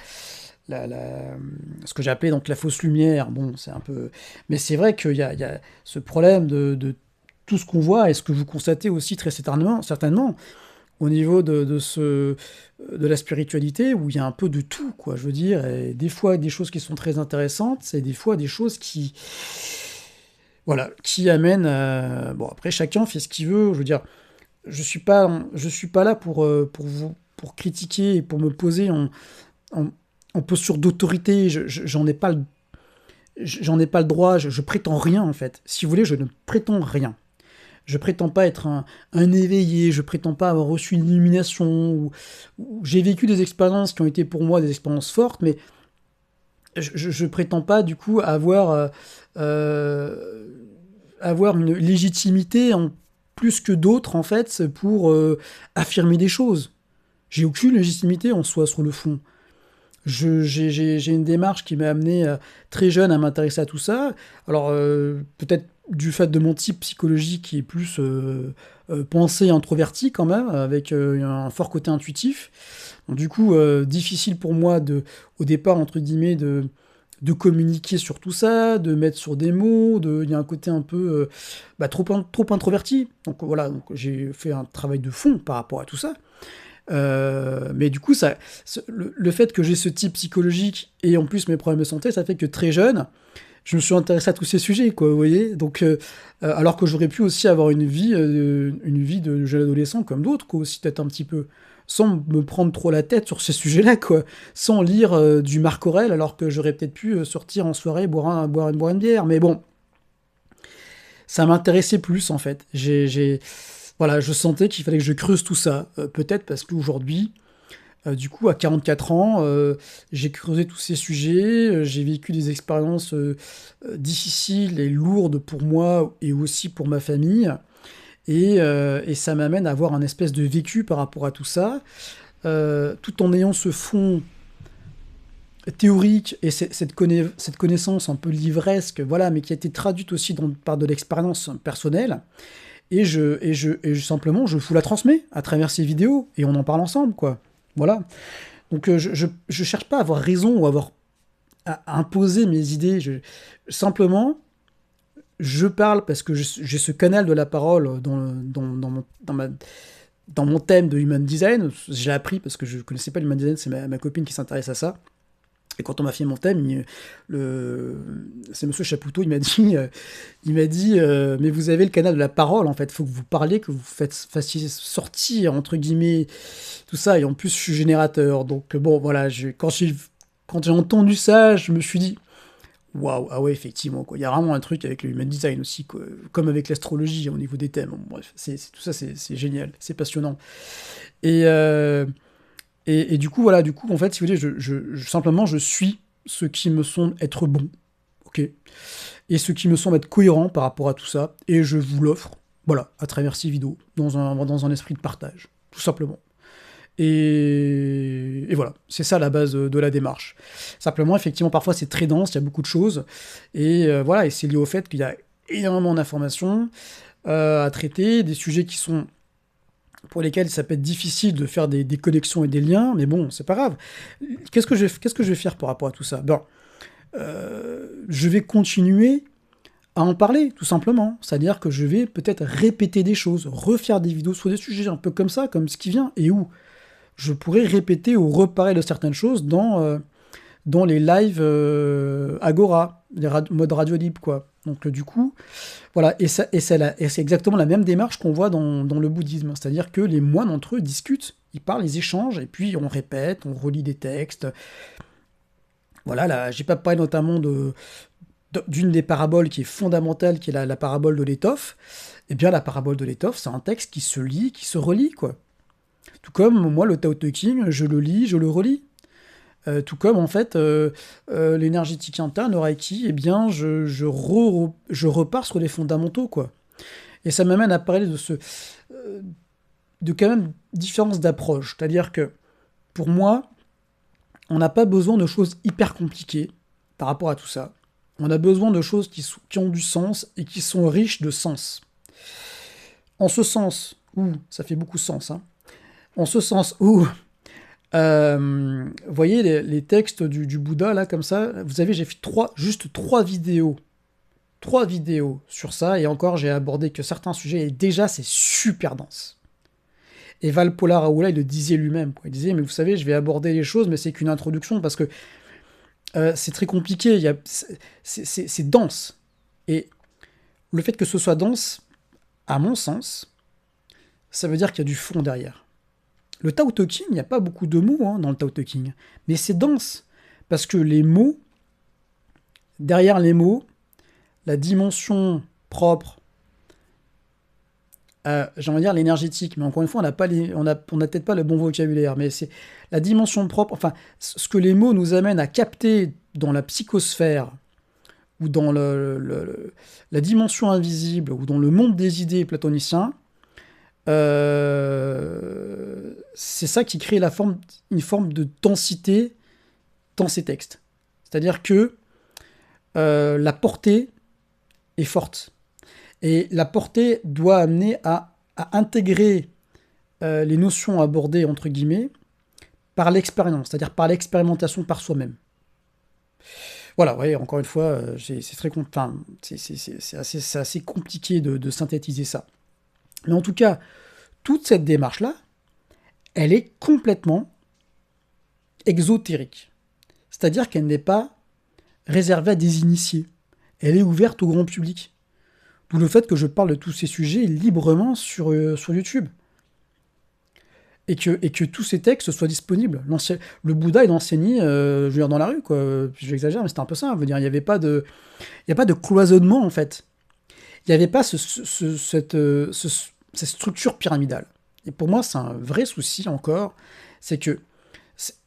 que j'ai appelé donc la fausse lumière. Bon, c'est un peu... Mais c'est vrai qu'il y a ce problème de tout ce qu'on voit, et ce que vous constatez aussi très certainement au niveau de la spiritualité, où il y a un peu de tout, quoi, je veux dire, et des fois des choses qui sont très intéressantes, et des fois des choses qui amènent... Bon, après, chacun fait ce qu'il veut, je veux dire, je suis pas là pour critiquer et pour me poser en posture d'autorité, j'en ai pas le droit, je prétends rien, en fait. Si vous voulez, je ne prétends rien. Je prétends pas être un éveillé, je prétends pas avoir reçu une illumination, ou j'ai vécu des expériences qui ont été pour moi des expériences fortes, mais je prétends pas du coup avoir une légitimité en plus que d'autres en fait pour affirmer des choses. J'ai aucune légitimité en soi sur le fond. J'ai une démarche qui m'a amené très jeune à m'intéresser à tout ça. Alors peut-être du fait de mon type psychologique qui est plus pensé introverti quand même, avec un fort côté intuitif. Donc, du coup, difficile pour moi au départ, entre guillemets, de communiquer sur tout ça, de mettre sur des mots, il y a un côté un peu trop introverti. Donc voilà, donc, j'ai fait un travail de fond par rapport à tout ça. Mais du coup, le fait que j'ai ce type psychologique et en plus mes problèmes de santé, ça fait que très jeune, je me suis intéressé à tous ces sujets, quoi, vous voyez. Donc, alors que j'aurais pu aussi avoir une vie de jeune adolescent comme d'autres, quoi, aussi peut-être un petit peu, sans me prendre trop la tête sur ces sujets-là, quoi, sans lire du Marc Aurèle, alors que j'aurais peut-être pu sortir en soirée, boire une bière. Mais bon, ça m'intéressait plus en fait. Voilà, je sentais qu'il fallait que je creuse tout ça. Peut-être parce qu'aujourd'hui, du coup, à 44 ans, j'ai creusé tous ces sujets, j'ai vécu des expériences difficiles et lourdes pour moi et aussi pour ma famille. Et ça m'amène à avoir un espèce de vécu par rapport à tout ça, tout en ayant ce fond théorique et cette connaissance un peu livresque, voilà, mais qui a été traduite aussi par de l'expérience personnelle. Et simplement, je vous la transmets à travers ces vidéos, et on en parle ensemble, quoi. Voilà. Donc je cherche pas à avoir raison ou à imposer mes idées. Simplement, je parle parce que j'ai ce canal de la parole dans mon thème de Human Design. J'ai appris parce que je connaissais pas l'Human Design, c'est ma copine qui s'intéresse à ça. Et quand on m'a fait mon thème, c'est Monsieur Chapoutot, il m'a dit, mais vous avez le canal de la parole, en fait, il faut que vous parliez, que vous fassiez sortir, entre guillemets, tout ça, et en plus, je suis générateur. Donc, bon, voilà, quand j'ai entendu ça, je me suis dit, waouh, ah ouais, effectivement, quoi. Il y a vraiment un truc avec le Human Design aussi, quoi, comme avec l'astrologie, au niveau des thèmes. Bon, bref, tout ça, c'est génial, c'est passionnant. Et du coup, voilà, en fait, si vous voulez, simplement, je suis ce qui me semble être bon, ok, et ce qui me semble être cohérent par rapport à tout ça, et je vous l'offre, voilà, à travers ces vidéos, dans un esprit de partage, tout simplement. Et voilà, c'est ça la base de la démarche. Simplement, effectivement, parfois c'est très dense, il y a beaucoup de choses, et voilà, et c'est lié au fait qu'il y a énormément d'informations à traiter, des sujets qui sont pour lesquels ça peut être difficile de faire des connexions et des liens, mais bon, c'est pas grave. Qu'est-ce que je vais faire par rapport à tout ça? Je vais continuer à en parler, tout simplement. C'est-à-dire que je vais peut-être répéter des choses, refaire des vidéos sur des sujets un peu comme ça, comme ce qui vient, et où je pourrais répéter ou reparler de certaines choses dans dans les lives Agora, mode radio libre, quoi. Donc du coup, voilà, et c'est exactement la même démarche qu'on voit dans le bouddhisme, c'est-à-dire que les moines entre eux discutent, ils parlent, ils échangent, et puis on répète, on relit des textes. Voilà, là, j'ai pas parlé notamment d'une des paraboles qui est fondamentale, qui est la parabole de l'étoffe. Eh bien, la parabole de l'étoffe, c'est un texte qui se lit, qui se relit, quoi. Tout comme moi, le Tao Te Ching, je le lis, je le relis. Tout comme, en fait, l'énergétique interne, le Reiki, eh bien, je repars sur les fondamentaux, quoi. Et ça m'amène à parler de quand même différence d'approche. C'est-à-dire que, pour moi, on n'a pas besoin de choses hyper compliquées par rapport à tout ça. On a besoin de choses qui ont du sens et qui sont riches de sens. En ce sens où, ça fait beaucoup de sens, hein, en ce sens où, vous voyez les textes du Bouddha, là, comme ça, vous savez, j'ai fait juste trois vidéos sur ça, et encore, j'ai abordé que certains sujets, et déjà, c'est super dense. Et Valpola Raoula, il le disait lui-même, quoi. Il disait, mais vous savez, je vais aborder les choses, mais c'est qu'une introduction, parce que c'est très compliqué, c'est dense. Et le fait que ce soit dense, à mon sens, ça veut dire qu'il y a du fond derrière. Le Tao Te Ching, il n'y a pas beaucoup de mots dans le Tao Te Ching, mais c'est dense, parce que les mots, derrière les mots, la dimension propre, j'ai envie de dire l'énergétique, mais encore une fois, on n'a peut-être pas le bon vocabulaire, mais c'est la dimension propre, enfin, ce que les mots nous amènent à capter dans la psychosphère, ou dans la dimension invisible, ou dans le monde des idées platonicien, c'est ça qui crée une forme de densité dans ces textes. C'est-à-dire que la portée est forte. Et la portée doit amener à intégrer les notions abordées, entre guillemets, par l'expérience, c'est-à-dire par l'expérimentation par soi-même. Voilà, ouais, encore une fois, c'est assez compliqué de synthétiser ça. Mais en tout cas, toute cette démarche-là, elle est complètement exotérique. C'est-à-dire qu'elle n'est pas réservée à des initiés. Elle est ouverte au grand public. D'où le fait que je parle de tous ces sujets librement sur YouTube. Et que tous ces textes soient disponibles. Le Bouddha, il enseignait, je veux dire, dans la rue, quoi. J'exagère, mais c'était un peu ça. Je veux dire, il n'y avait pas de cloisonnement, en fait. Il n'y avait pas cette structure pyramidale. Et pour moi, c'est un vrai souci encore. C'est que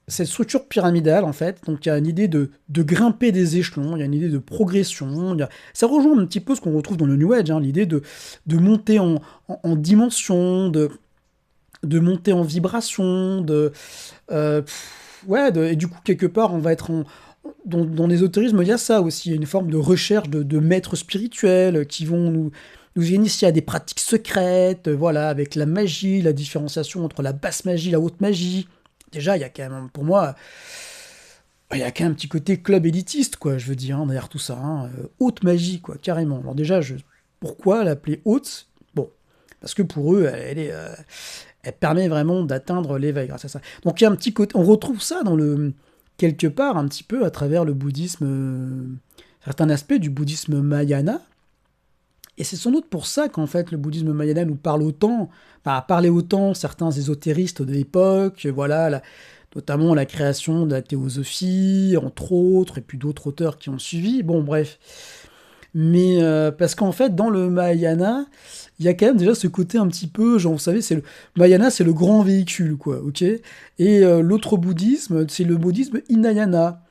cette structure pyramidale, en fait, donc il y a une idée de grimper des échelons, il y a une idée de progression, ça rejoint un petit peu ce qu'on retrouve dans le New Age, l'idée de monter en dimension, de monter en vibration, et du coup, quelque part, on va être dans l'ésotérisme, il y a ça aussi, il y a une forme de recherche de maîtres spirituels qui vont nous initier à des pratiques secrètes, voilà, avec la magie, la différenciation entre la basse magie et la haute magie. Déjà, il y a quand même, pour moi, il y a quand même un petit côté club élitiste, quoi, je veux dire, derrière tout ça. Haute magie, quoi, carrément. Alors déjà, pourquoi l'appeler haute? Bon, parce que pour eux, elle permet vraiment d'atteindre l'éveil grâce à ça. Donc il y a un petit côté, on retrouve ça quelque part, un petit peu, à travers le bouddhisme, certains aspects du bouddhisme Mahayana. Et c'est sans doute pour ça qu'en fait le bouddhisme Mahayana nous parle autant, a parlé autant certains ésotéristes de l'époque, voilà, notamment la création de la théosophie, entre autres, et puis d'autres auteurs qui ont suivi, bon bref. Mais parce qu'en fait, dans le Mahayana, il y a quand même déjà ce côté un petit peu, genre vous savez, Mahayana, c'est le grand véhicule, quoi, ok. Et l'autre bouddhisme, c'est le bouddhisme Hinayana,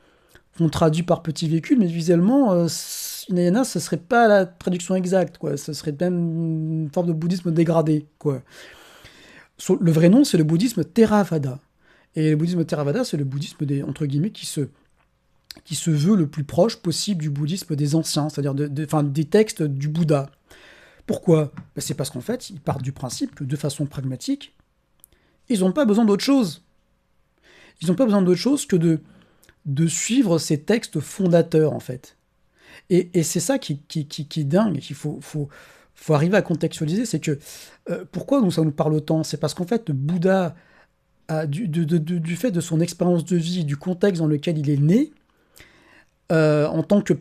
qu'on traduit par petit véhicule, mais visuellement, Hinayana, ce serait pas la traduction exacte, quoi. Ce serait même une forme de bouddhisme dégradé, quoi. Le vrai nom, c'est le bouddhisme Theravada. Et le bouddhisme Theravada, c'est le bouddhisme entre guillemets, qui se veut le plus proche possible du bouddhisme des anciens, c'est-à-dire des textes du Bouddha. Pourquoi ? C'est parce qu'en fait, ils partent du principe que, de façon pragmatique, ils n'ont pas besoin d'autre chose. Ils n'ont pas besoin d'autre chose que de suivre ces textes fondateurs, en fait. Et c'est ça qui est dingue, et qu'il faut arriver à contextualiser, c'est que pourquoi ça nous parle autant ? C'est parce qu'en fait, le Bouddha du fait de son expérience de vie, du contexte dans lequel il est né, en tant que...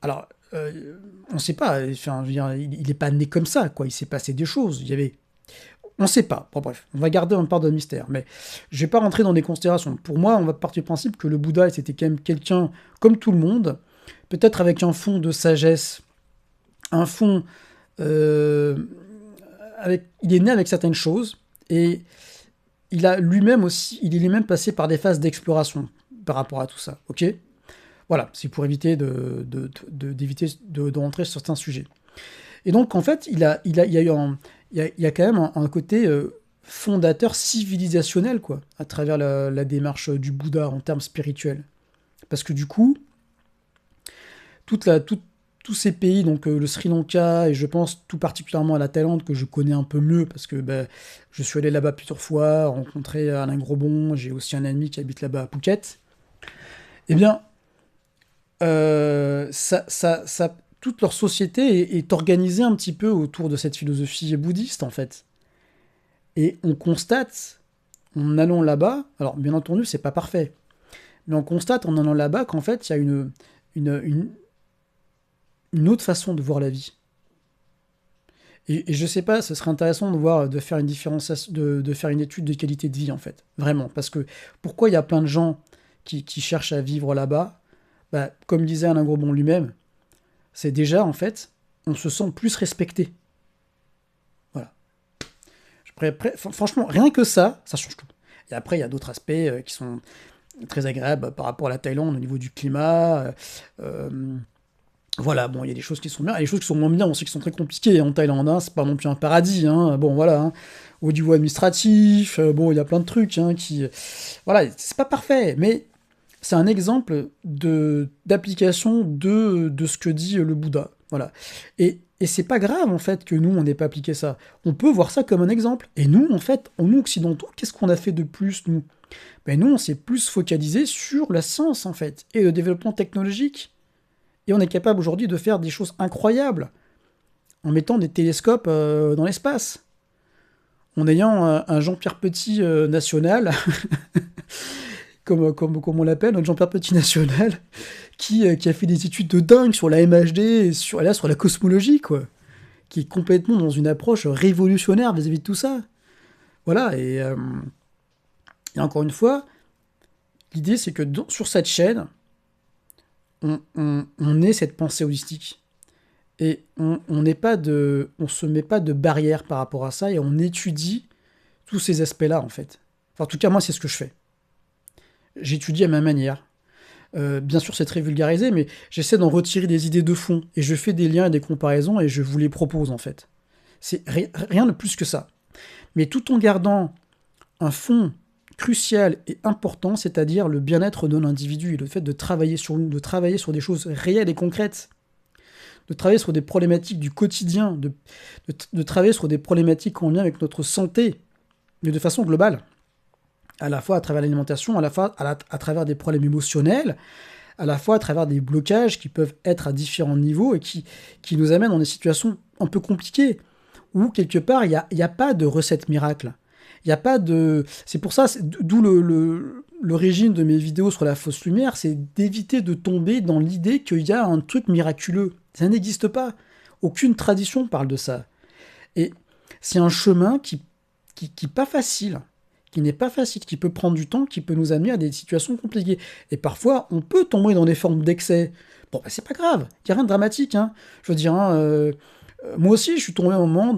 Alors, on ne sait pas, enfin, je veux dire, il n'est pas né comme ça, quoi. Il s'est passé des choses. Il y avait... On ne sait pas. Bon, bref, on va garder un part de mystère. Mais je ne vais pas rentrer dans des considérations. Pour moi, on va partir du principe que le Bouddha, c'était quand même quelqu'un comme tout le monde, peut-être avec un fond de sagesse, un fond... il est né avec certaines choses, et il a lui-même aussi, il est lui-même passé par des phases d'exploration par rapport à tout ça, ok? Voilà, c'est pour éviter d'éviter de rentrer sur certains sujets. Et donc, en fait, il y a eu il y a quand même un côté fondateur civilisationnel, quoi, à travers la démarche du Bouddha en termes spirituels. Parce que du coup, tous ces pays, donc le Sri Lanka, et je pense tout particulièrement à la Thaïlande, que je connais un peu mieux, parce que ben, je suis allé là-bas plusieurs fois, rencontré Alain Grosbon, j'ai aussi un ami qui habite là-bas à Phuket. Eh bien, toute leur société est organisée un petit peu autour de cette philosophie bouddhiste, en fait. Et on constate, en allant là-bas, alors bien entendu, c'est pas parfait, mais on constate en allant là-bas qu'en fait, il y a une, une autre façon de voir la vie. Et je sais pas, ce serait intéressant de voir, de faire une différence, de faire une étude de qualité de vie, en fait. Vraiment. Parce que pourquoi il y a plein de gens qui cherchent à vivre là-bas? Bah, comme disait Alain Grosbon lui-même, c'est déjà, en fait, on se sent plus respecté. Voilà. Franchement, rien que ça change tout. Et après, il y a d'autres aspects qui sont très agréables par rapport à la Thaïlande au niveau du climat. Voilà, bon, il y a des choses qui sont bien, et des choses qui sont moins bien aussi, qui sont très compliquées en Thaïlande, hein, c'est pas non plus un paradis, hein, bon, voilà, hein. Au niveau administratif, bon, il y a plein de trucs, hein, voilà, c'est pas parfait, mais c'est un exemple d'application de ce que dit le Bouddha, voilà. Et c'est pas grave, en fait, que nous, on n'ait pas appliqué ça. On peut voir ça comme un exemple. Et nous, en fait, nous, occidentaux, qu'est-ce qu'on a fait de plus, nous? Ben, nous, on s'est plus focalisé sur la science, en fait, et le développement technologique. Et on est capable aujourd'hui de faire des choses incroyables en mettant des télescopes dans l'espace, en ayant un Jean-Pierre Petit national, comme on l'appelle, notre Jean-Pierre Petit national, qui a fait des études de dingue sur la MHD et sur la cosmologie, quoi, qui est complètement dans une approche révolutionnaire vis-à-vis de tout ça. Voilà, et encore une fois, l'idée c'est que sur cette chaîne, on ait cette pensée holistique. Et on se met pas de barrière par rapport à ça, et on étudie tous ces aspects-là, en fait. Enfin, en tout cas, moi, c'est ce que je fais. J'étudie à ma manière. Bien sûr, c'est très vulgarisé, mais j'essaie d'en retirer des idées de fond, et je fais des liens et des comparaisons, et je vous les propose, en fait. C'est rien de plus que ça. Mais tout en gardant un fond crucial et important, c'est-à-dire le bien-être de l'individu, et le fait de travailler sur des choses réelles et concrètes, de travailler sur des problématiques du quotidien, de travailler sur des problématiques en lien avec notre santé, mais de façon globale, à la fois à travers l'alimentation, à la fois à travers des problèmes émotionnels, à la fois à travers des blocages qui peuvent être à différents niveaux et qui nous amènent dans des situations un peu compliquées, où quelque part, il n'y a pas de recette miracle. Il n'y a pas de... C'est pour ça, d'où l'origine de mes vidéos sur la fausse lumière, c'est d'éviter de tomber dans l'idée qu'il y a un truc miraculeux. Ça n'existe pas. Aucune tradition parle de ça. Et c'est un chemin qui pas facile, qui n'est pas facile, qui peut prendre du temps, qui peut nous amener à des situations compliquées. Et parfois, on peut tomber dans des formes d'excès. Bon, bah, c'est pas grave, il n'y a rien de dramatique, hein. Je veux dire, hein, moi aussi, je suis tombé un moment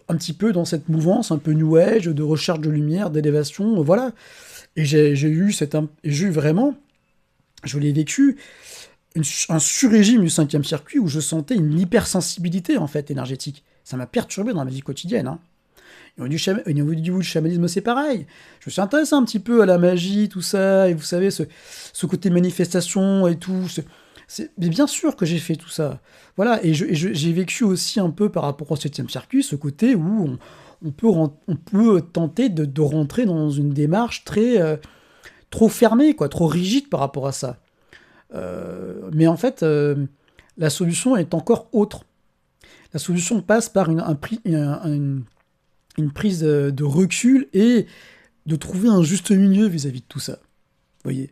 un petit peu dans cette mouvance un peu New Age, de recherche de lumière, d'élévation, voilà. Et j'ai eu vraiment, je l'ai vécu, un sur-régime du 5e circuit où je sentais une hypersensibilité, en fait, énergétique. Ça m'a perturbé dans ma vie quotidienne, hein. Et au niveau du chamanisme, c'est pareil. Je me suis intéressé un petit peu à la magie, tout ça, et vous savez, ce côté manifestation et tout. Mais bien sûr que j'ai fait tout ça. Voilà, et j'ai vécu aussi un peu par rapport au 7e circuit, ce côté où on peut tenter de rentrer dans une démarche trop fermée, quoi, trop rigide par rapport à ça. Mais en fait, la solution est encore autre. La solution passe par une prise de recul et de trouver un juste milieu vis-à-vis de tout ça. Vous voyez.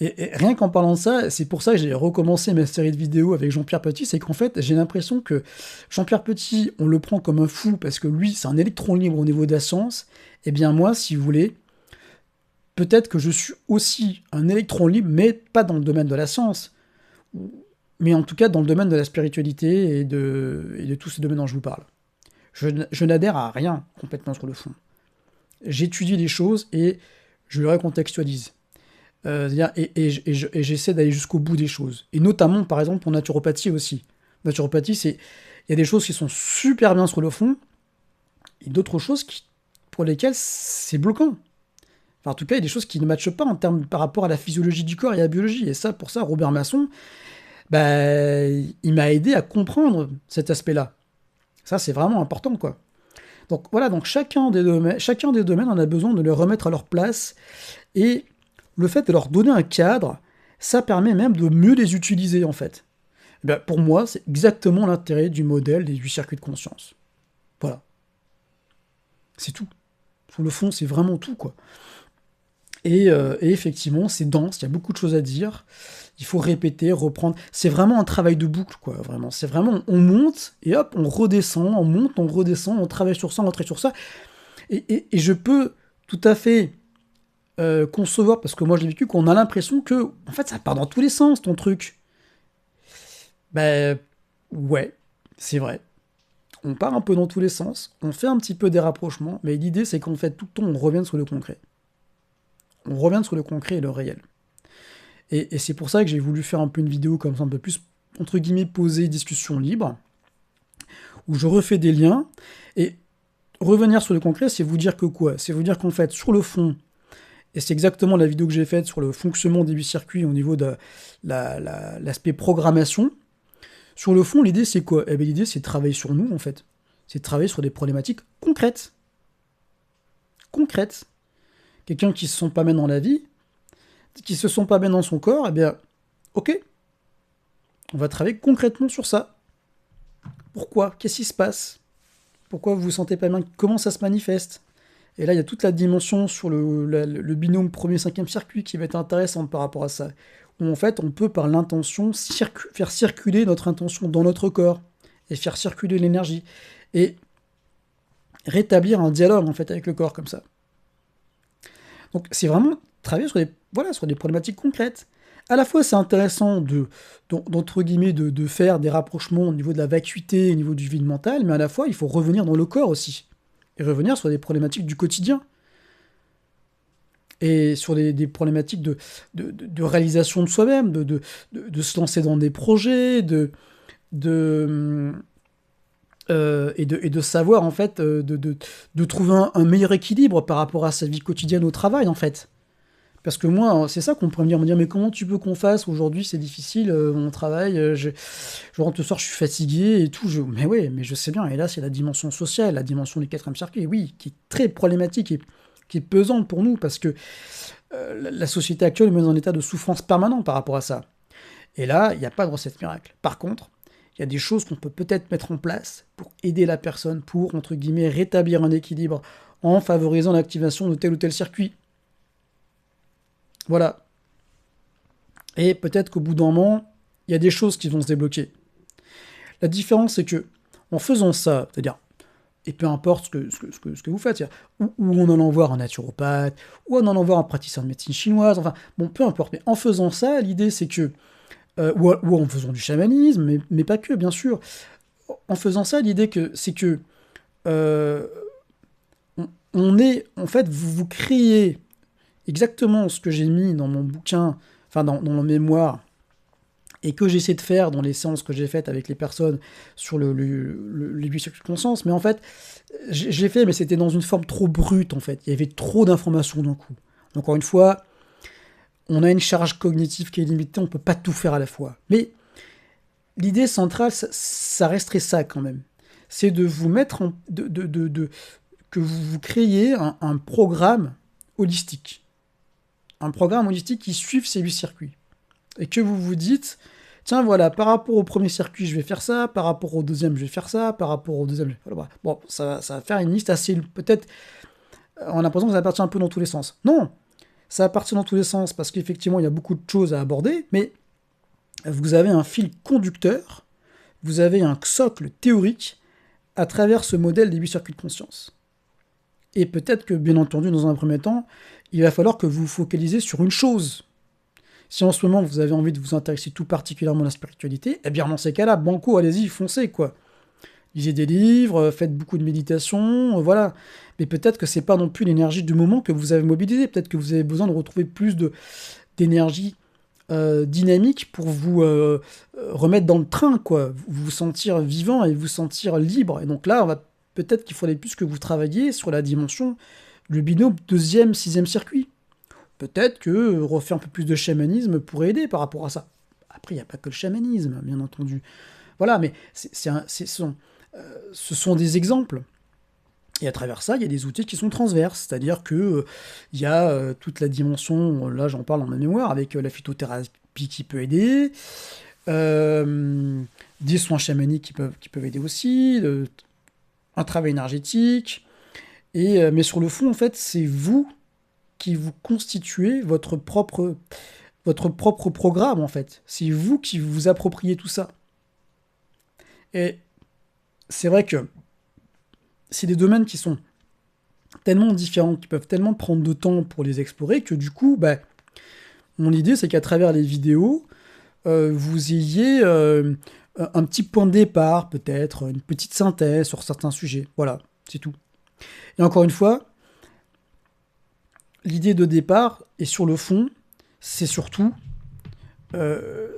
Et rien qu'en parlant de ça, c'est pour ça que j'ai recommencé ma série de vidéos avec Jean-Pierre Petit, c'est qu'en fait, j'ai l'impression que Jean-Pierre Petit, on le prend comme un fou parce que lui, c'est un électron libre au niveau de la science. Eh bien moi, si vous voulez, peut-être que je suis aussi un électron libre, mais pas dans le domaine de la science, mais en tout cas dans le domaine de la spiritualité et de tous ces domaines dont je vous parle. Je n'adhère à rien complètement sur le fond. J'étudie les choses et je les recontextualise. Et j'essaie d'aller jusqu'au bout des choses. Et notamment, par exemple, en naturopathie aussi. Naturopathie, il y a des choses qui sont super bien sur le fond, et d'autres choses pour lesquelles c'est bloquant. Enfin, en tout cas, il y a des choses qui ne matchent pas par rapport à la physiologie du corps et à la biologie. Et ça, pour ça, Robert Masson, bah, il m'a aidé à comprendre cet aspect-là. Ça, c'est vraiment important, quoi. Donc voilà, donc chacun des domaines, on a besoin de les remettre à leur place. Et le fait de leur donner un cadre, ça permet même de mieux les utiliser, en fait. Et bien, pour moi, c'est exactement l'intérêt du modèle des 8 circuits de conscience. Voilà. C'est tout. Sur le fond, c'est vraiment tout, quoi. Et effectivement, c'est dense, il y a beaucoup de choses à dire. Il faut répéter, reprendre. C'est vraiment un travail de boucle, quoi, vraiment. C'est vraiment, on monte, et hop, on redescend, on monte, on redescend, on travaille sur ça, on travaille sur ça. Et je peux tout à fait concevoir, parce que moi je l'ai vécu, qu'on a l'impression que, en fait, ça part dans tous les sens, ton truc. Ben, ouais, c'est vrai. On part un peu dans tous les sens, on fait un petit peu des rapprochements, mais l'idée c'est qu'en fait, tout le temps, on revienne sur le concret. On revient sur le concret et le réel. Et c'est pour ça que j'ai voulu faire un peu une vidéo comme ça, un peu plus, entre guillemets, posée, discussion libre, où je refais des liens, et revenir sur le concret, c'est vous dire que quoi? C'est vous dire qu'en fait, sur le fond, et c'est exactement la vidéo que j'ai faite sur le fonctionnement des 8 circuits au niveau de l'aspect programmation, sur le fond, l'idée c'est quoi? Eh bien, l'idée c'est de travailler sur nous, en fait. C'est de travailler sur des problématiques concrètes. Concrètes. Quelqu'un qui se sent pas bien dans la vie, qui se sent pas bien dans son corps, eh bien, ok, on va travailler concrètement sur ça. Pourquoi? Qu'est-ce qui se passe? Pourquoi vous vous sentez pas bien? Comment ça se manifeste? Et là, il y a toute la dimension sur le binôme premier-cinquième circuit qui va être intéressante par rapport à ça. Où en fait, on peut par l'intention faire circuler notre intention dans notre corps et faire circuler l'énergie et rétablir un dialogue en fait avec le corps comme ça. Donc c'est vraiment travailler sur des problématiques concrètes. À la fois, c'est intéressant d'entre guillemets, de faire des rapprochements au niveau de la vacuité, au niveau du vide mental, mais à la fois, il faut revenir dans le corps aussi. Et revenir sur des problématiques du quotidien. Et sur des problématiques de réalisation de soi-même, de se lancer dans des projets, et de savoir, en fait, de trouver un meilleur équilibre par rapport à sa vie quotidienne au travail, en fait. Parce que moi, c'est ça qu'on pourrait me dire, mais comment tu veux qu'on fasse? Aujourd'hui, c'est difficile, mon travail, je rentre le soir, je suis fatigué et tout. Mais oui, mais je sais bien. Et là, c'est la dimension sociale, la dimension du quatrième circuit, oui, qui est très problématique et qui est pesante pour nous, parce que la société actuelle met dans un état de souffrance permanent par rapport à ça. Et là, il n'y a pas de recette miracle. Par contre, il y a des choses qu'on peut peut-être mettre en place pour aider la personne, pour, entre guillemets, rétablir un équilibre en favorisant l'activation de tel ou tel circuit. Voilà. Et peut-être qu'au bout d'un moment, il y a des choses qui vont se débloquer. La différence, c'est que, en faisant ça, c'est-à-dire, et peu importe ce que vous faites, ou en allant voir un naturopathe, ou en allant voir un praticien de médecine chinoise, enfin, bon, peu importe, mais en faisant ça, l'idée c'est que, ou en faisant du chamanisme, mais pas que, bien sûr, en faisant ça, l'idée c'est que, en fait, vous créez exactement ce que j'ai mis dans mon bouquin, enfin dans mon mémoire, et que j'essaie de faire dans les séances que j'ai faites avec les personnes sur les 8 circuits de conscience, mais en fait, je l'ai fait, mais c'était dans une forme trop brute, en fait. Il y avait trop d'informations d'un coup. Encore une fois, on a une charge cognitive qui est limitée, on ne peut pas tout faire à la fois. Mais l'idée centrale, ça resterait ça quand même. C'est de vous mettre que vous créiez un programme holistique. Un programme holistique qui suive ces 8 circuits. Et que vous vous dites, tiens voilà, par rapport au premier circuit, je vais faire ça, par rapport au deuxième, je vais faire ça, par rapport au deuxième, voilà. Bon, ça va faire une liste assez, peut-être, on a l'impression que ça partit un peu dans tous les sens. Non, ça va partir dans tous les sens parce qu'effectivement, il y a beaucoup de choses à aborder, mais vous avez un fil conducteur, vous avez un socle théorique à travers ce modèle des 8 circuits de conscience. Et peut-être que, bien entendu, dans un premier temps, il va falloir que vous vous focalisez sur une chose. Si en ce moment, vous avez envie de vous intéresser tout particulièrement à la spiritualité, eh bien, dans ces cas-là, banco, allez-y, foncez, quoi. Lisez des livres, faites beaucoup de méditation, voilà. Mais peut-être que c'est pas non plus l'énergie du moment que vous avez mobilisée. Peut-être que vous avez besoin de retrouver plus d'énergie dynamique pour vous remettre dans le train, quoi. Vous sentir vivant et vous sentir libre. Et donc là, peut-être qu'il faudrait plus que vous travailliez sur la dimension, le binôme deuxième, sixième circuit. Peut-être que refaire un peu plus de chamanisme pourrait aider par rapport à ça. Après, il n'y a pas que le chamanisme, bien entendu. Voilà, mais ce sont des exemples. Et à travers ça, il y a des outils qui sont transverses, c'est-à-dire que il y a toute la dimension, là j'en parle dans ma mémoire, avec la phytothérapie qui peut aider, des soins chamaniques qui peuvent aider aussi, un travail énergétique, mais sur le fond, en fait, c'est vous qui vous constituez votre propre programme, en fait. C'est vous qui vous appropriez tout ça. Et c'est vrai que c'est des domaines qui sont tellement différents, qui peuvent tellement prendre de temps pour les explorer, que du coup, mon idée, c'est qu'à travers les vidéos, vous ayez un petit point de départ, peut-être, une petite synthèse sur certains sujets. Voilà, c'est tout. Et encore une fois, l'idée de départ, et sur le fond, c'est surtout,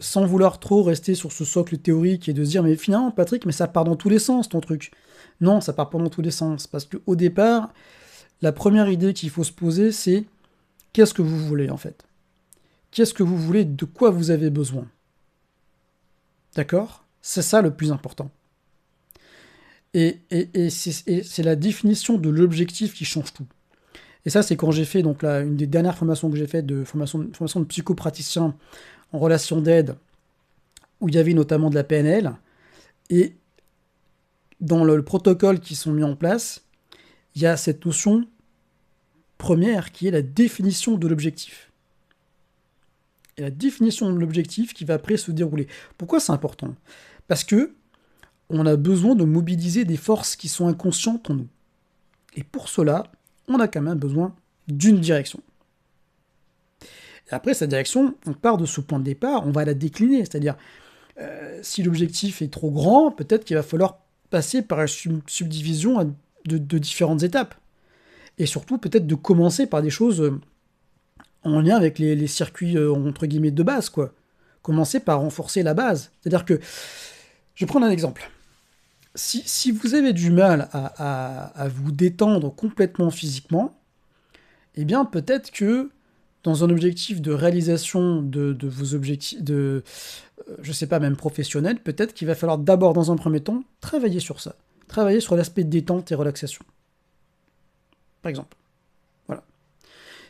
sans vouloir trop rester sur ce socle théorique et de se dire, mais finalement, Patrick, mais ça part dans tous les sens, ton truc. Non, ça part pas dans tous les sens, parce qu'au départ, la première idée qu'il faut se poser, c'est qu'est-ce que vous voulez, en fait? Qu'est-ce que vous voulez? De quoi vous avez besoin? D'accord? C'est ça le plus important. Et c'est la définition de l'objectif qui change tout. Et ça, c'est quand j'ai fait, donc là, une des dernières formations que j'ai faites, formation de psychopraticien en relation d'aide, où il y avait notamment de la PNL, et dans le protocole qui sont mis en place, il y a cette notion première qui est la définition de l'objectif. Et la définition de l'objectif qui va après se dérouler. Pourquoi c'est important? Parce que on a besoin de mobiliser des forces qui sont inconscientes en nous. Et pour cela, on a quand même besoin d'une direction. Et après, cette direction, on part de ce point de départ, on va la décliner. C'est-à-dire, si l'objectif est trop grand, peut-être qu'il va falloir passer par une subdivision de différentes étapes. Et surtout, peut-être de commencer par des choses en lien avec les circuits, entre guillemets, de base, quoi. Commencer par renforcer la base. C'est-à-dire que, je vais prendre un exemple. Si vous avez du mal à vous détendre complètement physiquement, eh bien, peut-être que dans un objectif de réalisation de vos objectifs, je sais pas, même professionnels, peut-être qu'il va falloir d'abord, dans un premier temps, travailler sur ça. Travailler sur l'aspect détente et relaxation. Par exemple. Voilà.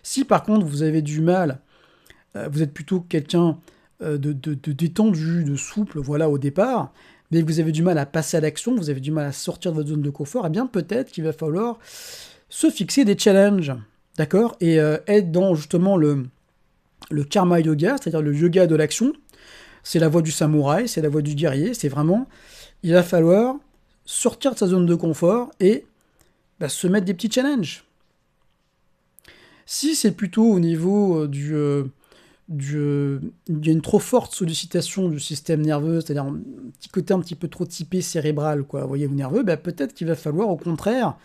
Si par contre, vous avez du mal, vous êtes plutôt quelqu'un de détendu, de souple, voilà, au départ, mais vous avez du mal à passer à l'action, vous avez du mal à sortir de votre zone de confort, eh bien peut-être qu'il va falloir se fixer des challenges, d'accord? Et être dans justement le karma yoga, c'est-à-dire le yoga de l'action. C'est la voie du samouraï, c'est la voie du guerrier, c'est vraiment, il va falloir sortir de sa zone de confort et se mettre des petits challenges. Si c'est plutôt au niveau il y a une trop forte sollicitation du système nerveux, c'est-à-dire un petit côté un petit peu trop typé cérébral, quoi, voyez-vous, nerveux, peut-être qu'il va falloir au contraire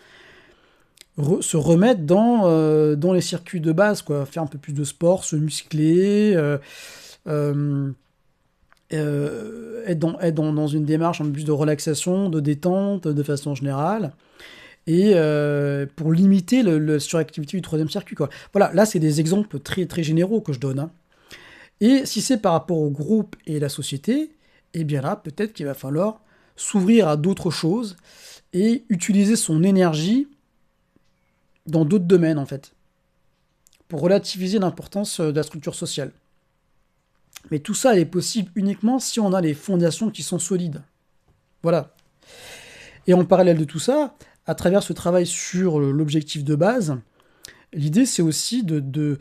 se remettre dans les circuits de base, quoi, faire un peu plus de sport, se muscler, être dans une démarche un peu plus de relaxation, de détente, de façon générale, et pour limiter la suractivité du troisième circuit, quoi. Voilà, là c'est des exemples très, très généraux que je donne, hein. Et si c'est par rapport au groupe et la société, eh bien là, peut-être qu'il va falloir s'ouvrir à d'autres choses et utiliser son énergie dans d'autres domaines, en fait, pour relativiser l'importance de la structure sociale. Mais tout ça est possible uniquement si on a les fondations qui sont solides. Voilà. Et en parallèle de tout ça, à travers ce travail sur l'objectif de base, L'idée, c'est aussi de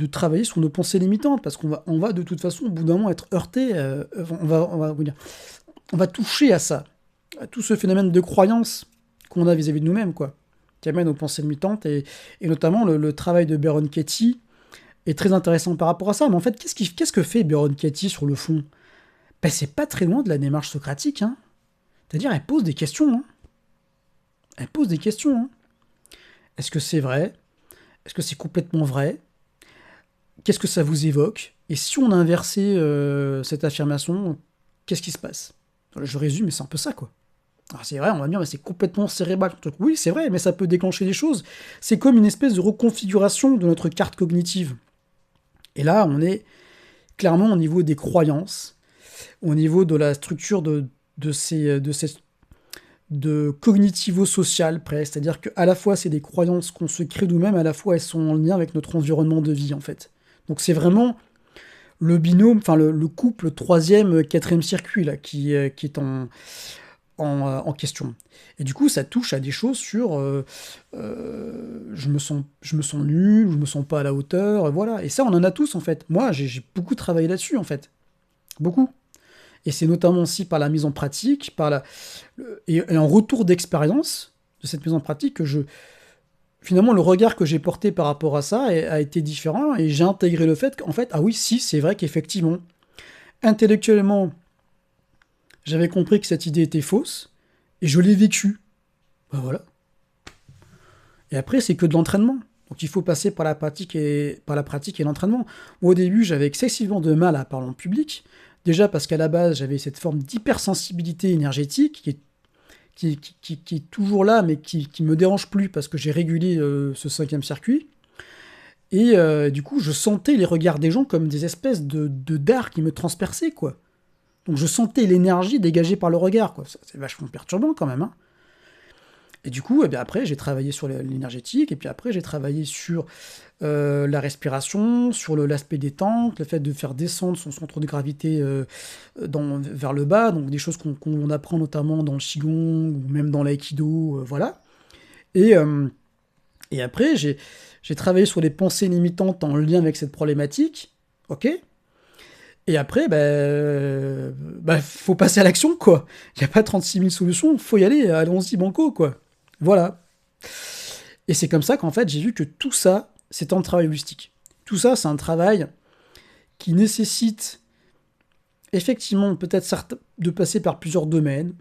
travailler sur nos pensées limitantes, parce qu'on va de toute façon, au bout d'un moment, être heurté, on va toucher à ça, à tout ce phénomène de croyance qu'on a vis-à-vis de nous-mêmes, quoi, qui amène aux pensées limitantes, et notamment le travail de Byron Katie est très intéressant par rapport à ça. Mais en fait, qu'est-ce que fait Byron Katie sur le fond? Ben, c'est pas très loin de la démarche socratique, hein. C'est-à-dire, elle pose des questions, hein. Elle pose des questions, hein. Est-ce que c'est vrai? Est-ce que c'est complètement vrai? Qu'est-ce que ça vous évoque? Et si on inversait cette affirmation, qu'est-ce qui se passe? Je résume, mais c'est un peu ça, quoi. Alors c'est vrai, on va me dire, mais c'est complètement cérébral. Oui, c'est vrai, mais ça peut déclencher des choses. C'est comme une espèce de reconfiguration de notre carte cognitive. Et là, on est clairement au niveau des croyances, au niveau de la structure de cognitivo-social, presque. C'est-à-dire qu'à la fois, c'est des croyances qu'on se crée nous-mêmes, à la fois, elles sont en lien avec notre environnement de vie, en fait. Donc c'est vraiment le binôme, enfin le couple troisième, quatrième circuit, là, qui est en question. Et du coup, ça touche à des choses sur je me sens nul, je me sens pas à la hauteur, voilà. Et ça, on en a tous, en fait. Moi, j'ai beaucoup travaillé là-dessus, en fait. Beaucoup. Et c'est notamment aussi par la mise en pratique, et un retour d'expérience de cette mise en pratique finalement, le regard que j'ai porté par rapport à ça a été différent, et j'ai intégré le fait qu'en fait, ah oui, si, c'est vrai qu'effectivement, intellectuellement, j'avais compris que cette idée était fausse, et je l'ai vécue. Ben voilà. Et après, c'est que de l'entraînement. Donc il faut passer par la pratique et l'entraînement. Moi, au début, j'avais excessivement de mal à parler en public. Déjà parce qu'à la base, j'avais cette forme d'hypersensibilité énergétique qui est toujours là, mais qui me dérange plus parce que j'ai régulé ce cinquième circuit. Et du coup, je sentais les regards des gens comme des espèces de dards qui me transperçaient, quoi. Donc je sentais l'énergie dégagée par le regard, quoi. C'est vachement perturbant quand même, hein. Et du coup, eh bien, après, j'ai travaillé sur l'énergétique, et puis après, j'ai travaillé sur la respiration, sur l'aspect détente, le fait de faire descendre son centre de gravité vers le bas, donc des choses qu'on apprend notamment dans le Qigong, ou même dans l'aïkido, voilà. Et, euh, et après, j'ai travaillé sur les pensées limitantes en lien avec cette problématique, ok? Et après, faut passer à l'action, quoi. Il n'y a pas 36 000 solutions, faut y aller, allons-y, banco, quoi. Voilà. Et c'est comme ça qu'en fait, j'ai vu que tout ça, c'est un travail holistique. Tout ça, c'est un travail qui nécessite effectivement peut-être de passer par plusieurs domaines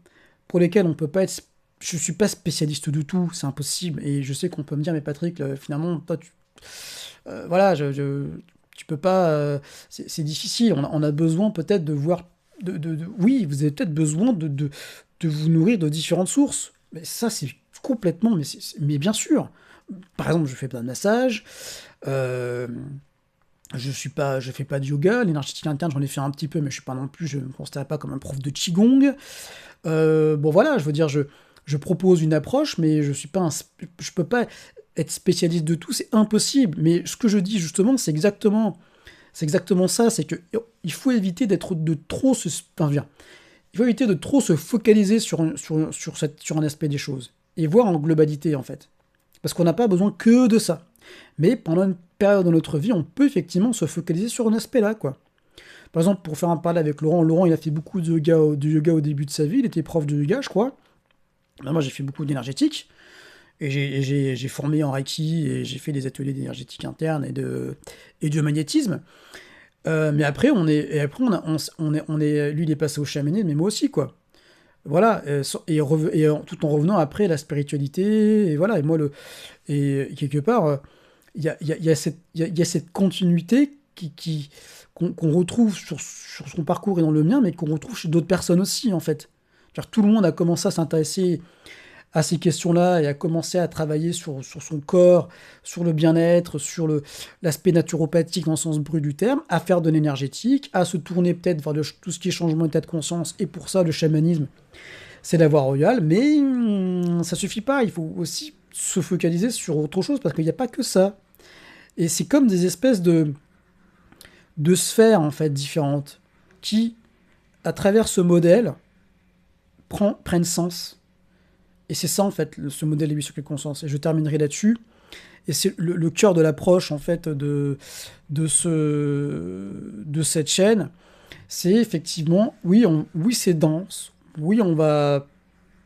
pour lesquels on peut pas être. Je suis pas spécialiste du tout, c'est impossible. Et je sais qu'on peut me dire, mais Patrick, finalement, toi, voilà, tu peux pas. C'est difficile. On a besoin peut-être de voir. Oui, vous avez peut-être besoin de vous nourrir de différentes sources. Mais ça, c'est complètement. Mais bien sûr. Par exemple, je fais pas de massage. euh, je fais pas de yoga. L'énergétique interne, j'en ai fait un petit peu, mais je suis pas non plus. Je me considère pas comme un prof de qigong. Bon voilà, je veux dire, je propose une approche, mais je peux pas être spécialiste de tout, c'est impossible. Mais ce que je dis justement, c'est exactement ça, c'est que il faut éviter il faut éviter de trop se focaliser sur un aspect des choses et voir en globalité en fait, parce qu'on n'a pas besoin que de ça. Mais pendant une période de notre vie, on peut effectivement se focaliser sur un aspect là, quoi. Par exemple, pour faire un parallèle avec Laurent, il a fait beaucoup de yoga au début de sa vie, il était prof de yoga, je crois. Ben, moi, j'ai fait beaucoup d'énergétique, et j'ai formé en Reiki, et j'ai fait des ateliers d'énergétique interne et de magnétisme. Mais après, lui, il est passé au chamanisme, mais moi aussi, quoi. Voilà, tout en revenant après à la spiritualité, et voilà, et moi, et quelque part, il y a cette continuité qu'on retrouve sur son parcours et dans le mien, mais qu'on retrouve chez d'autres personnes aussi, en fait. C'est-à-dire, tout le monde a commencé à s'intéresser à ces questions-là et a commencé à travailler sur son corps, sur le bien-être, sur l'aspect naturopathique dans le sens brut du terme, à faire de l'énergétique, à se tourner peut-être vers tout ce qui est changement d'état de conscience, et pour ça, le chamanisme, c'est la voie royale, mais ça suffit pas, il faut aussi se focaliser sur autre chose, parce qu'il n'y a pas que ça. Et c'est comme des espèces de sphères, en fait, différentes, qui, à travers ce modèle, prennent sens. Et c'est ça, en fait, ce modèle de conscience. Et je terminerai là-dessus. et c'est le cœur de l'approche en fait de cette chaîne, c'est effectivement, oui c'est dense, oui on va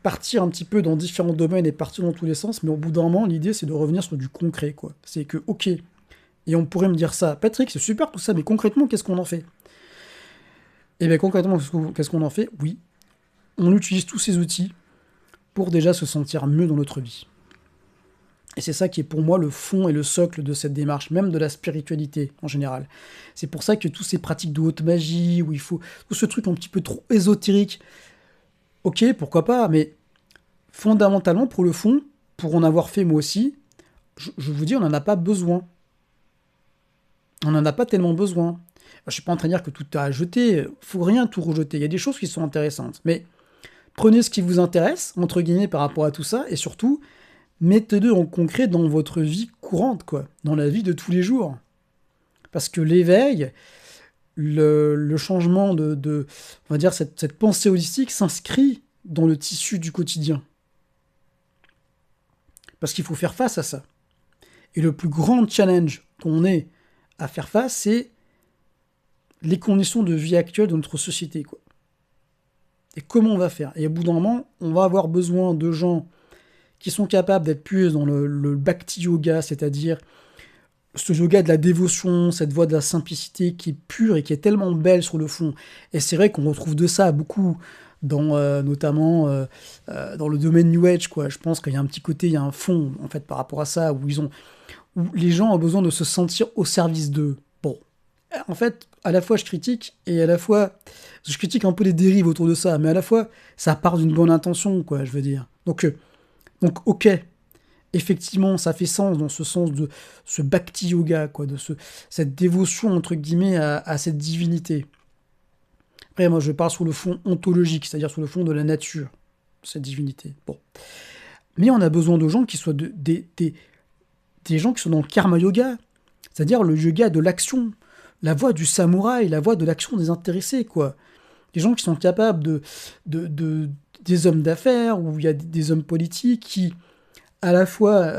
partir un petit peu dans différents domaines et partir dans tous les sens, mais au bout d'un moment, l'idée c'est de revenir sur du concret, quoi. C'est que, ok, et on pourrait me dire ça, Patrick, c'est super tout ça, mais concrètement, qu'est-ce qu'on en fait? Eh bien concrètement, qu'est-ce qu'on en fait? Oui, on utilise tous ces outils pour déjà se sentir mieux dans notre vie. Et c'est ça qui est pour moi le fond et le socle de cette démarche, même de la spiritualité en général. C'est pour ça que toutes ces pratiques de haute magie, où il faut tout ce truc un petit peu trop ésotérique, ok, pourquoi pas, mais fondamentalement, pour le fond, pour en avoir fait moi aussi, je vous dis, on n'en a pas besoin. On n'en a pas tellement besoin. Je ne suis pas en train de dire que tout a à jeter, faut rien tout rejeter. Il y a des choses qui sont intéressantes, mais prenez ce qui vous intéresse, entre guillemets, par rapport à tout ça, et surtout, mettez-le en concret dans votre vie courante, quoi, dans la vie de tous les jours. Parce que l'éveil, le changement on va dire, cette pensée holistique s'inscrit dans le tissu du quotidien. Parce qu'il faut faire face à ça. Et le plus grand challenge qu'on ait à faire face, c'est les conditions de vie actuelles de notre société, quoi. Et comment on va faire? Et au bout d'un moment, on va avoir besoin de gens qui sont capables d'être plus dans le bhakti yoga, c'est-à-dire ce yoga de la dévotion, cette voie de la simplicité qui est pure et qui est tellement belle sur le fond. Et c'est vrai qu'on retrouve de ça beaucoup, notamment dans le domaine New Age, quoi. Je pense qu'il y a un petit côté, il y a un fond, en fait, par rapport à ça, où les gens ont besoin de se sentir au service d'eux. Bon, en fait, à la fois je critique, et à la fois je critique un peu les dérives autour de ça, mais à la fois ça part d'une bonne intention, quoi, je veux dire. Donc ok, effectivement, ça fait sens dans ce sens de ce bhakti yoga, quoi, cette dévotion, entre guillemets, à cette divinité. Après, moi, je parle sur le fond ontologique, c'est-à-dire sur le fond de la nature, cette divinité. Bon. Mais on a besoin de gens qui soient des gens qui sont dans le karma yoga, c'est-à-dire le yoga de l'action, la voie du samouraï, la voie de l'action désintéressée, quoi. Des gens qui sont capables des hommes d'affaires, ou il y a des hommes politiques qui, à la fois,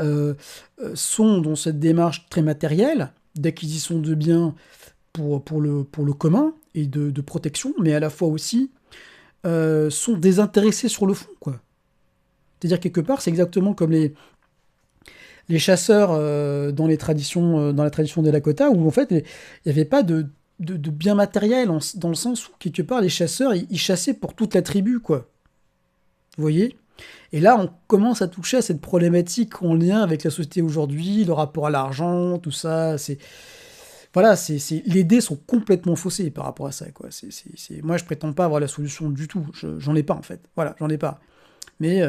sont dans cette démarche très matérielle, d'acquisition de biens pour le commun, et de protection, mais à la fois aussi sont désintéressés sur le fond, quoi. C'est-à-dire, quelque part, c'est exactement comme les chasseurs dans la tradition des Lakota, où en fait, il n'y avait pas de bien matériel, dans le sens où, quelque part, les chasseurs, ils chassaient pour toute la tribu, quoi. Vous voyez? Et là, on commence à toucher à cette problématique en lien avec la société aujourd'hui, le rapport à l'argent, tout ça. Voilà, les dés sont complètement faussés par rapport à ça, quoi. Moi, je prétends pas avoir la solution du tout. J'en ai pas, en fait. Voilà, j'en ai pas. Mais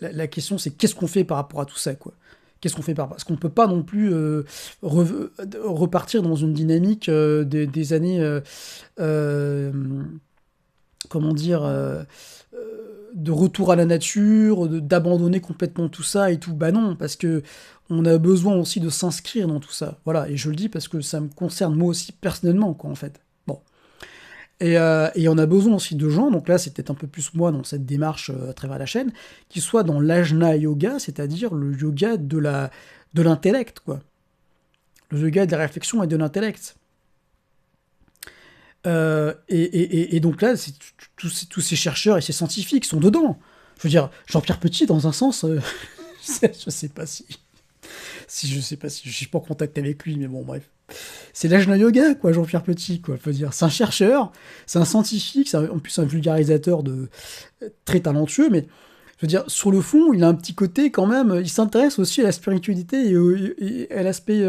la question, c'est qu'est-ce qu'on fait par rapport à tout ça, quoi? Qu'est-ce qu'on fait parce qu'on peut pas non plus repartir dans une dynamique des années, comment dire, de retour à la nature, d'abandonner complètement tout ça et tout. Bah non, parce que on a besoin aussi de s'inscrire dans tout ça. Voilà, et je le dis parce que ça me concerne moi aussi personnellement, quoi, en fait. Bon. Et on a besoin aussi de gens, donc là c'est peut-être un peu plus moi dans cette démarche à travers la chaîne, qui soient dans l'ajna yoga, c'est-à-dire le yoga de l'intellect, quoi. Le yoga de la réflexion et de l'intellect. Et donc là, tous ces chercheurs et ces scientifiques sont dedans. Je veux dire, Jean-Pierre Petit, dans un sens, je sais pas si je suis pas en contact avec lui, mais bon, bref. C'est l'Ajna Yoga, quoi, Jean-Pierre Petit, quoi. Je veux dire, c'est un chercheur, c'est un scientifique, c'est en plus un vulgarisateur très talentueux, mais je veux dire, sur le fond, il a un petit côté quand même, il s'intéresse aussi à la spiritualité et à l'aspect.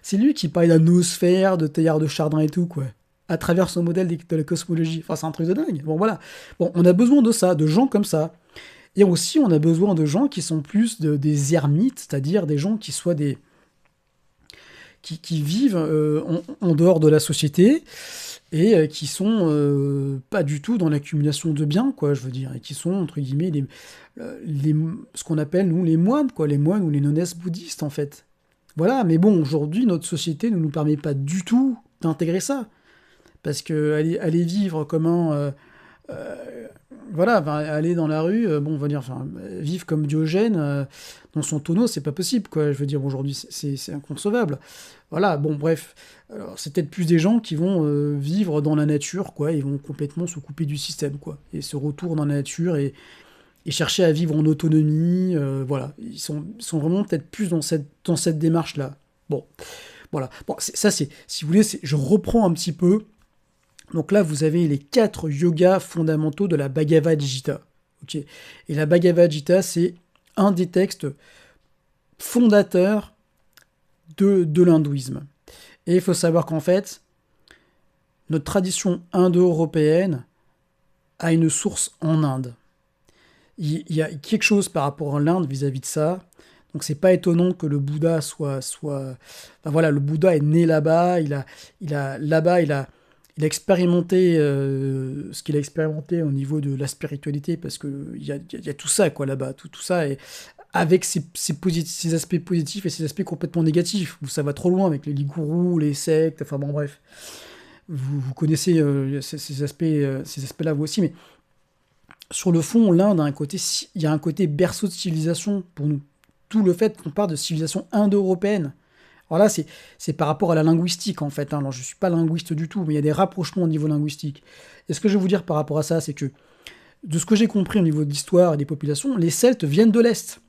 C'est lui qui parle de la noosphère, de Teilhard de Chardin et tout, quoi, à travers son modèle de la cosmologie. Enfin, c'est un truc de dingue. Bon, voilà. Bon, on a besoin de ça, de gens comme ça. Et aussi, on a besoin de gens qui sont plus des ermites, c'est-à-dire des gens qui soient qui vivent en dehors de la société et qui sont pas du tout dans l'accumulation de biens, quoi, je veux dire, et qui sont, entre guillemets, ce qu'on appelle, nous, les moines, quoi, les moines ou les nonesses bouddhistes, en fait. Voilà, mais bon, aujourd'hui, notre société ne nous permet pas du tout d'intégrer ça. Parce que aller vivre voilà, enfin, aller dans la rue, bon, on va dire, enfin, vivre comme Diogène dans son tonneau, c'est pas possible, quoi. Je veux dire, aujourd'hui, c'est inconcevable. Voilà, bon, bref. Alors, c'est peut-être plus des gens qui vont vivre dans la nature, quoi. Ils vont complètement se couper du système, quoi. Et se retournent dans la nature et chercher à vivre en autonomie. Voilà, ils sont vraiment peut-être plus dans cette démarche-là. Bon, voilà. Bon, ça, si vous voulez, je reprends un petit peu. Donc là, vous avez les 4 yogas fondamentaux de la Bhagavad Gita. Ok. Et la Bhagavad Gita, c'est un des textes fondateurs de l'hindouisme. Et il faut savoir qu'en fait, notre tradition indo-européenne a une source en Inde. Il y a quelque chose par rapport à l'Inde vis-à-vis de ça. Donc c'est pas étonnant que le Bouddha soit. Enfin, voilà, le Bouddha est né là-bas. Il a expérimenté ce qu'il a expérimenté au niveau de la spiritualité, parce que il y a tout ça, quoi, là-bas, tout ça, et avec ses aspects positifs et ses aspects complètement négatifs, où ça va trop loin avec les gourous, les sectes, enfin bon, bref. Vous connaissez ces aspects-là, vous aussi, mais sur le fond, l'Inde a il y a un côté berceau de civilisation pour nous. Tout le fait qu'on parle de civilisation indo-européenne. Alors là, c'est par rapport à la linguistique, en fait, hein. Alors, je ne suis pas linguiste du tout, mais il y a des rapprochements au niveau linguistique. Et ce que je vais vous dire par rapport à ça, c'est que, de ce que j'ai compris au niveau de l'histoire et des populations, les Celtes viennent de l'Est.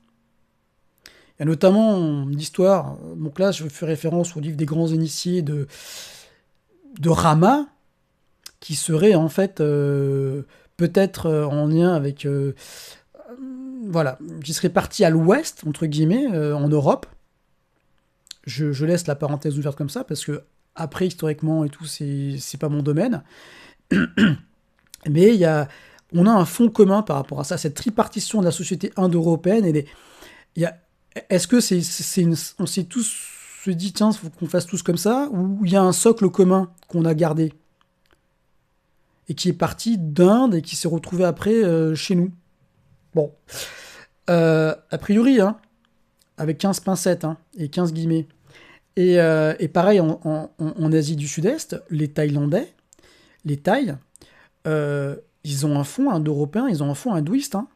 Il y a notamment l'histoire, donc là, je fais référence au livre des grands initiés de Rama, qui serait, en fait, peut-être en lien avec... voilà, qui serait parti à l'ouest, entre guillemets, en Europe. Je laisse la parenthèse ouverte comme ça, parce que après, historiquement et tout, c'est pas mon domaine. Mais on a un fond commun par rapport à ça, cette tripartition de la société indo-européenne. Est-ce que on s'est tous se dit, tiens, il faut qu'on fasse tous comme ça, ou il y a un socle commun qu'on a gardé, et qui est parti d'Inde et qui s'est retrouvé après chez nous? Bon, a priori, hein, avec 15 pincettes, hein, et 15 guillemets. Et pareil, en Asie du Sud-Est, les Thaïlandais, les Thaïs, ils ont un fond indo-européen, ils ont un fond hindouiste, hein.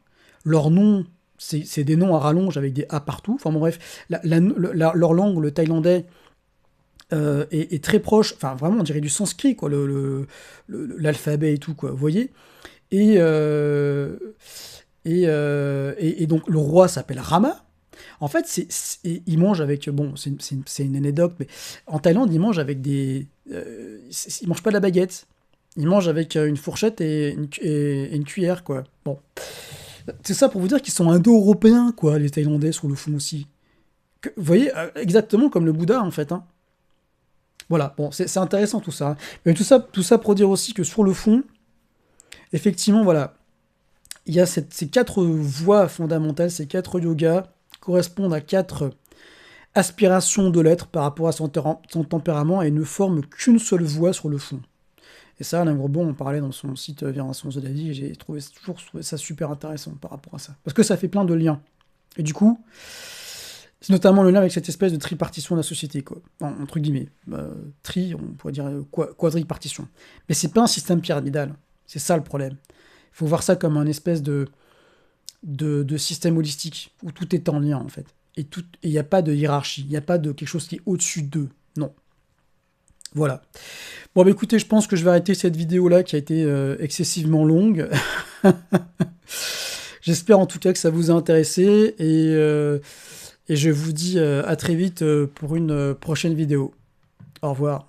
Leurs noms, c'est des noms à rallonge avec des A partout. Enfin bon, bref, leur langue, le thaïlandais, est très proche, enfin vraiment, on dirait du sanskrit, quoi, l'alphabet et tout, quoi, vous voyez. Et, euh, et donc le roi s'appelle Rama. En fait, ils mangent avec... Bon, c'est une anecdote, mais en Thaïlande, ils mangent avec ils mangent pas de la baguette. Ils mangent avec une fourchette et une cuillère, quoi. Bon. C'est ça pour vous dire qu'ils sont indo-européens, quoi, les Thaïlandais, sur le fond aussi. Vous voyez, exactement comme le Bouddha, en fait, hein. Voilà, bon, c'est intéressant tout ça, hein. Mais tout ça pour dire aussi que sur le fond, effectivement, voilà, il y a ces 4 voies fondamentales, ces 4 yogas correspondent à 4 aspirations de l'être par rapport à son tempérament et ne forment qu'une seule voie sur le fond. Et ça, Alain Grobon en parlait dans son site Vibration Zodadi, et j'ai toujours trouvé ça super intéressant par rapport à ça. Parce que ça fait plein de liens. Et du coup, c'est notamment le lien avec cette espèce de tripartition de la société, quoi. Entre guillemets. On pourrait dire quadripartition. Mais c'est pas un système pyramidal. C'est ça le problème. Il faut voir ça comme un espèce de système holistique, où tout est en lien, en fait. Et il n'y a pas de hiérarchie, il n'y a pas de quelque chose qui est au-dessus d'eux. Non. Voilà. Bon, bah écoutez, je pense que je vais arrêter cette vidéo-là, qui a été excessivement longue. J'espère en tout cas que ça vous a intéressé, et je vous dis à très vite pour une prochaine vidéo. Au revoir.